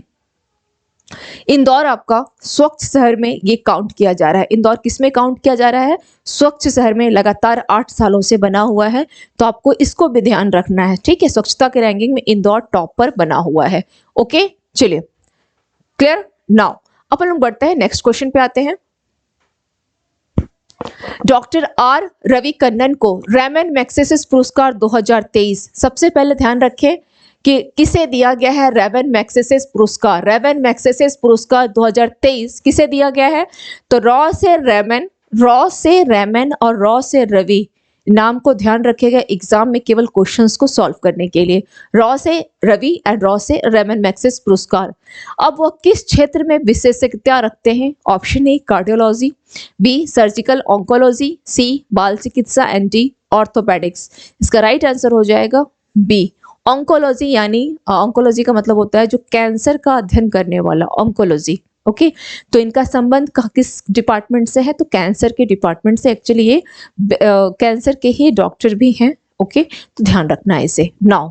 इंदौर आपका स्वच्छ शहर में ये काउंट किया जा रहा है। इंदौर किस में काउंट किया जा रहा है? स्वच्छ शहर में। लगातार 8 सालों से बना हुआ है, तो आपको इसको भी ध्यान रखना है। ठीक है, स्वच्छता की रैंकिंग में इंदौर टॉप पर बना हुआ है। ओके, चलिए क्लियर। नाउ अपन लोग बढ़ते हैं, नेक्स्ट क्वेश्चन पे आते हैं। डॉक्टर R रवि कन्नन को रैमन मैग्सेसे पुरस्कार 2023, सबसे पहले ध्यान रखें कि किसे दिया गया है रैमन मैग्सेसे पुरस्कार। रैमन मैग्सेसे पुरस्कार 2023 किसे दिया गया है? तो रॉ से रैमन और रॉ से रवि नाम को ध्यान रखिएगा एग्जाम में केवल क्वेश्चंस को सॉल्व करने के लिए। रॉ से रवि एंड रॉ से रैमन मैग्सेसे पुरस्कार। अब वह किस क्षेत्र में विशेषज्ञता रखते हैं? Option A cardiology, B surgical oncology, C बाल चिकित्सा एंड डी ऑर्थोपेडिक्स। इसका राइट आंसर हो जाएगा बी ऑन्कोलॉजी, यानी ऑन्कोलॉजी का मतलब होता है जो कैंसर का अध्ययन करने वाला, ऑन्कोलॉजी। ओके, तो इनका संबंध किस डिपार्टमेंट से है? तो कैंसर के डिपार्टमेंट से। एक्चुअली ये कैंसर के ही डॉक्टर भी हैं। ओके, तो ध्यान रखना है इसे। नाउ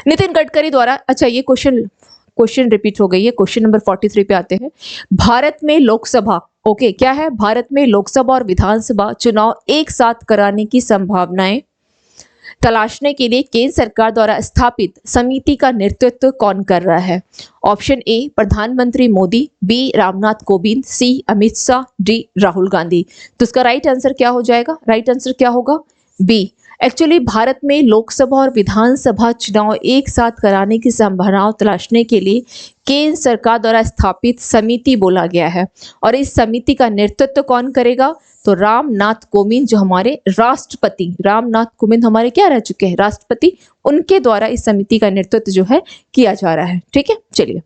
नितिन गडकरी द्वारा, अच्छा ये क्वेश्चन रिपीट हो गई है। क्वेश्चन नंबर 43 पे आते हैं। भारत में लोकसभा, ओके क्या है? भारत में लोकसभा और विधानसभा चुनाव एक साथ कराने की संभावनाएं तलाशने के लिए केंद्र सरकार द्वारा स्थापित समिति का नेतृत्व कौन कर रहा है? ऑप्शन ए प्रधानमंत्री मोदी, बी रामनाथ कोविंद, सी अमित शाह, डी राहुल गांधी। तो इसका राइट आंसर क्या हो जाएगा? राइट आंसर क्या होगा? बी एक्चुअली भारत में लोकसभा और विधानसभा चुनाव एक साथ कराने की संभावनाओं तलाशने के लिए केंद्र सरकार द्वारा स्थापित समिति बोला गया है। और इस समिति का नेतृत्व कौन करेगा? तो रामनाथ कोविंद, जो हमारे राष्ट्रपति, रामनाथ कोविंद हमारे क्या रह चुके हैं? राष्ट्रपति। उनके द्वारा इस समिति का नेतृत्व जो है किया जा रहा है। ठीक है, चलिए।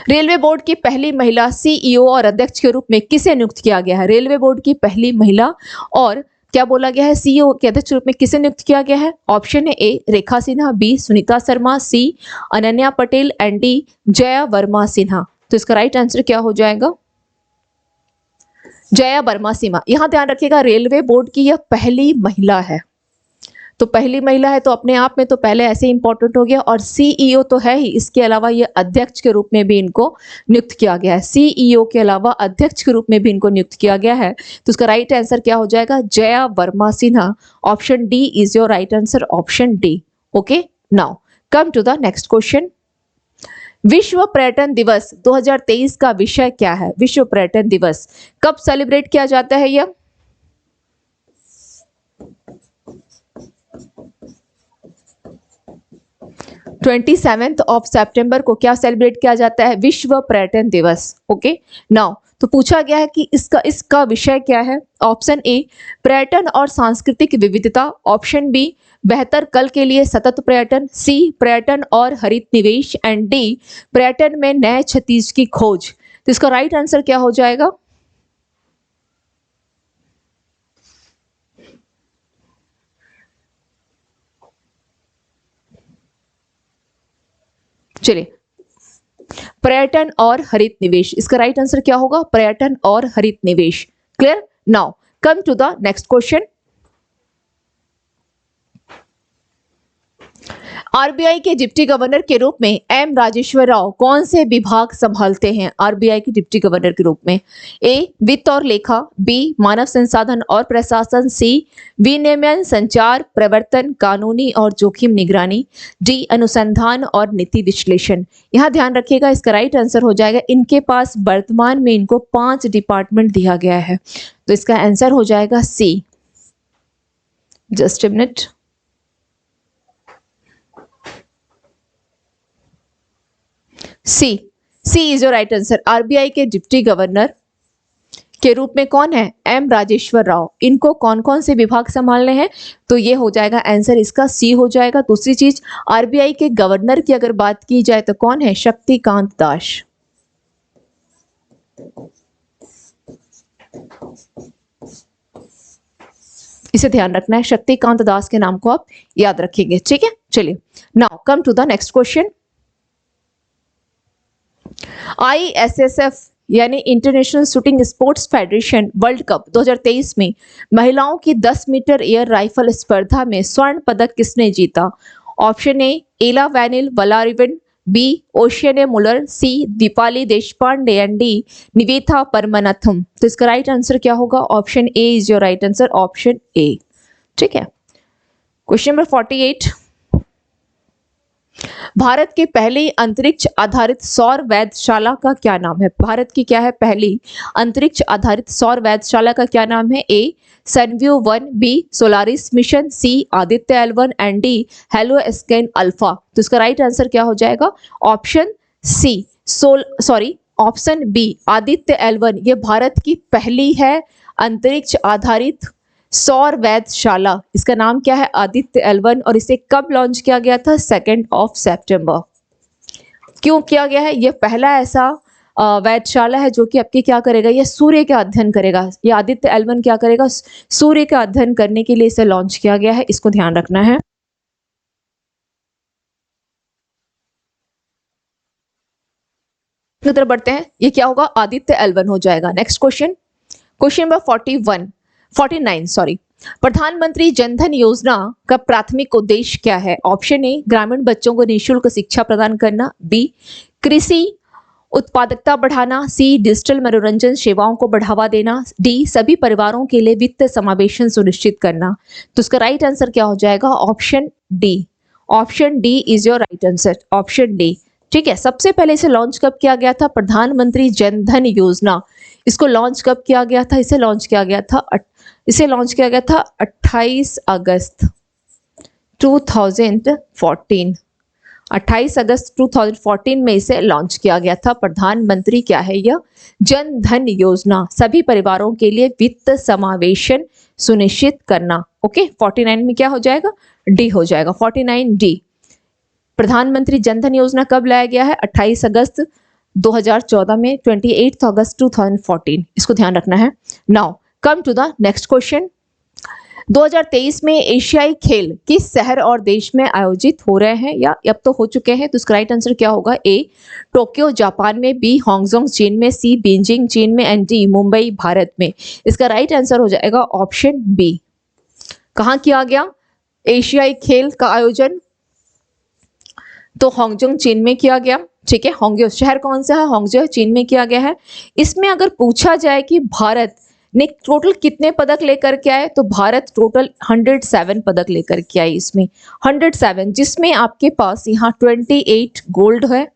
रेलवे बोर्ड की पहली महिला सीईओ और अध्यक्ष के रूप में किसे नियुक्त किया गया है? रेलवे बोर्ड की पहली महिला और क्या बोला गया है? सीईओ के अध्यक्ष के रूप में किसे नियुक्त किया गया है? ऑप्शन है A Rekha Sinha, B Sunita Sharma, C Ananya Patel and D Jaya Verma Sinha. तो इसका राइट आंसर क्या हो जाएगा? जया वर्मा सिन्हा। यहां ध्यान रखिएगा, रेलवे बोर्ड की यह पहली महिला है, तो पहली महिला है तो अपने आप में तो पहले ऐसे इंपॉर्टेंट हो गया, और सीईओ तो है ही, इसके अलावा ये अध्यक्ष के रूप में भी इनको नियुक्त किया गया है। सीईओ के अलावा अध्यक्ष के रूप में भी इनको नियुक्त किया गया है। तो इसका राइट आंसर क्या हो जाएगा? Jaya Verma Sinha. Option D is your right answer, option D. Okay, now come to the next question. विश्व पर्यटन दिवस 2023 का विषय क्या है? विश्व पर्यटन दिवस कब सेलिब्रेट किया जाता है? यह 27 सितंबर को क्या सेलिब्रेट किया जाता है? विश्व पर्यटन दिवस। ओके, नाउ तो पूछा गया है कि इसका विषय क्या है? ऑप्शन ए पर्यटन और सांस्कृतिक विविधता, ऑप्शन बी बेहतर कल के लिए सतत पर्यटन, सी पर्यटन और हरित निवेश एंड डी पर्यटन में नए क्षितिज की खोज। तो इसका राइट आंसर क्या हो जाएगा? चलिए, पर्यटन और हरित निवेश, इसका राइट आंसर क्या होगा? पर्यटन और हरित निवेश। Clear? Now come to the next question. RBI के डिप्टी गवर्नर के रूप में एम राजेश्वर राव कौन से विभाग संभालते हैं? आरबीआई के डिप्टी गवर्नर के रूप में ए वित्त और लेखा, बी मानव संसाधन और प्रशासन, सी विनियमन संचार प्रवर्तन कानूनी और जोखिम निगरानी, डी अनुसंधान और नीति विश्लेषण। यहाँ ध्यान रखिएगा, इसका राइट आंसर हो जाएगा, इनके पास वर्तमान में इनको 5 डिपार्टमेंट दिया गया है, तो इसका आंसर हो जाएगा C. Just a minute. C is your right answer. RBI के डिप्टी गवर्नर के रूप में कौन है? एम राजेश्वर राव। इनको कौन कौन से विभाग संभालने हैं? तो ये हो जाएगा आंसर, इसका सी हो जाएगा। दूसरी चीज, आरबीआई के गवर्नर की अगर बात की जाए तो कौन है? शक्तिकांत दास। इसे ध्यान रखना है, शक्तिकांत दास के नाम को आप याद रखेंगे। ठीक है, चलिए now come to the next question. ISSF यानी international shooting sports federation world cup 2023 में महिलाओं की 10 मीटर एयर राइफल स्पर्धा में स्वर्ण पदक किसने जीता? Option A Ela Vaenil Valarivan, B Oceane Muller, C Deepali Deshpande and D Nivetha Paramanantham. तो इसका राइट आंसर क्या होगा? Option A is your right answer, option A. ठीक है, क्वेश्चन नंबर 48। भारत के पहले अंतरिक्ष आधारित सौर वेधशाला का क्या नाम है? भारत की क्या है पहली अंतरिक्ष आधारित सौर वेधशाला का क्या नाम है? A Sunview 1, B Solaris mission, C Aditya L1 and D halo scan alpha. तो इसका राइट आंसर क्या हो जाएगा? Option C option B Aditya L1। ये भारत की पहली है अंतरिक्ष आधारित सौर वेधशाला। इसका नाम क्या है? आदित्य L1। और इसे कब लॉन्च किया गया था? 2 सितंबर। क्यों किया गया है? यह पहला ऐसा वेधशाला है जो कि आपके क्या करेगा? यह सूर्य का अध्ययन करेगा। यह आदित्य L1 क्या करेगा? सूर्य का अध्ययन करने के लिए इसे लॉन्च किया गया है, इसको ध्यान रखना है। तरफ बढ़ते हैं, ये क्या होगा? आदित्य L1 हो जाएगा। नेक्स्ट क्वेश्चन, क्वेश्चन नंबर 49 प्रधानमंत्री जनधन योजना का प्राथमिक उद्देश्य क्या है? ऑप्शन ए ग्रामीण बच्चों को निःशुल्क शिक्षा प्रदान करना, बी कृषि उत्पादकता बढ़ाना, सी डिजिटल मनोरंजन सेवाओं को बढ़ावा देना, डी सभी परिवारों के लिए वित्त समावेशन सुनिश्चित करना। तो इसका राइट आंसर क्या हो जाएगा? Option D. Option D is your right answer, option D. ठीक है, सबसे पहले इसे लॉन्च कब किया गया था? प्रधानमंत्री जनधन योजना। इसको लॉन्च कब किया गया था? इसे लॉन्च किया गया था 28 अगस्त 2014। 28 अगस्त 2014 में इसे लॉन्च किया गया था। प्रधानमंत्री क्या है यह? जन धन योजना, सभी परिवारों के लिए वित्त समावेशन सुनिश्चित करना। ओके, 49 में क्या हो जाएगा? डी हो जाएगा, 49 डी। प्रधानमंत्री जन धन योजना कब लाया गया है? 28 अगस्त 2014 में, 28 अगस्त 2014, इसको ध्यान रखना है। Now come to the next question. 2023 में एशियाई खेल किस शहर और देश में आयोजित हो रहे हैं या अब तो हो चुके हैं? तो इसका राइट आंसर क्या होगा? ए टोक्यो जापान में, बी हांगजोंग चीन में, सी बीजिंग चीन में एंड डी मुंबई भारत में। इसका राइट आंसर हो जाएगा ऑप्शन बी। कहाँ किया गया एशियाई खेल का आयोजन? तो हांगजोंग चीन में किया गया। ठीक है, हांगजो शहर कौन सा है? हांगजो चीन में किया गया है। इसमें अगर पूछा जाए कि भारत ने टोटल कितने पदक लेकर के आए, तो भारत टोटल 107 पदक लेकर के आई। इसमें 107, जिसमें आपके पास यहाँ 28 गोल्ड है,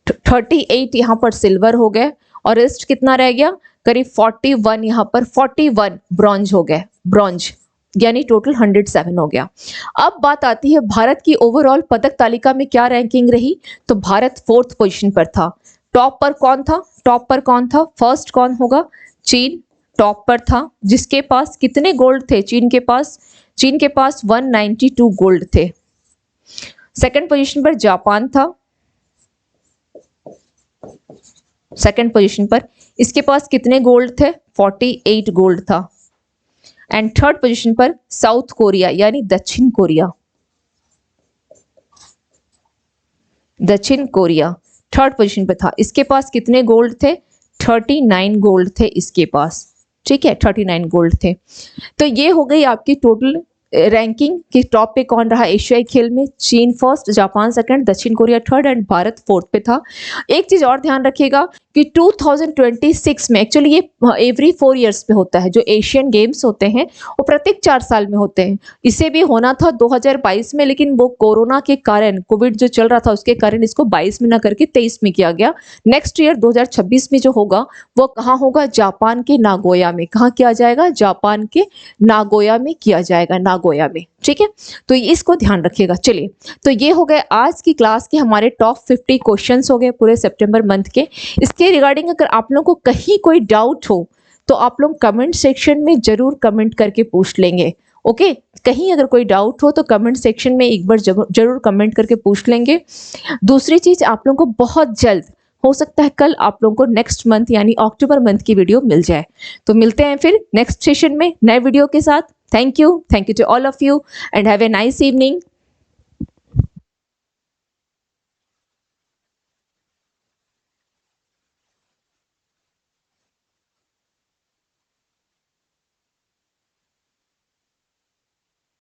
38 यहाँ पर सिल्वर हो गए और रेस्ट कितना रह गया? करीब 41, यहाँ पर 41 ब्रॉन्ज हो गए, ब्रॉन्ज, यानी टोटल 107 हो गया। अब बात आती है भारत की ओवरऑल पदक तालिका में क्या रैंकिंग रही? तो भारत 4th पोजीशन पर था। टॉप पर कौन था? फर्स्ट कौन होगा? चीन टॉप पर था, जिसके पास कितने गोल्ड थे? चीन के पास 192 गोल्ड थे। सेकंड पोजीशन पर जापान था, सेकंड पोजीशन पर, इसके पास कितने गोल्ड थे? 48 गोल्ड था। एंड थर्ड पोजीशन पर साउथ कोरिया यानी दक्षिण कोरिया थर्ड पोजीशन पर था। इसके पास कितने गोल्ड थे? 39 गोल्ड थे इसके पास। ठीक है, 39 गोल्ड थे। तो ये हो गई आपकी टोटल रैंकिंग कि टॉप पे कौन रहा एशियाई खेल में। चीन फर्स्ट, जापान सेकंड, दक्षिण Korea third and Bharat 4th पे था। एक चीज और ध्यान रखिएगा कि 2026 में, एक्चुअली ये एवरी 4 इयर्स पे होता है, जो एशियन गेम्स होते हैं वो प्रत्येक 4 साल में होते हैं। इसे भी होना था 2022 में, लेकिन वो कोरोना के कारण, कोविड जो चल रहा था उसके कारण इसको 22 में ना करके 23 में किया गया। नेक्स्ट ईयर 2026 में जो होगा वो कहाँ होगा? जापान के नागोया में। कहाँ किया जाएगा? जापान के नागोया में किया जाएगा, नागोया में। ठीक है, तो इसको ध्यान रखिएगा। चलिए, तो ये हो गए आज की क्लास के हमारे टॉप 50 क्वेश्चंस हो गए पूरे सितंबर मंथ के। इसके रिगार्डिंग अगर आप लोगों को कहीं कोई डाउट हो तो आप लोग कमेंट सेक्शन में जरूर कमेंट करके पूछ लेंगे। ओके, कहीं अगर कोई डाउट हो तो कमेंट सेक्शन में एक बार जरूर कमेंट करके पूछ लेंगे। दूसरी चीज, आप लोगों को बहुत जल्द, हो सकता है कल आप लोगों को नेक्स्ट मंथ यानी अक्टूबर मंथ की वीडियो मिल जाए। तो मिलते हैं फिर नेक्स्ट सेशन में नए वीडियो के साथ। Thank you to all of you and have a nice evening.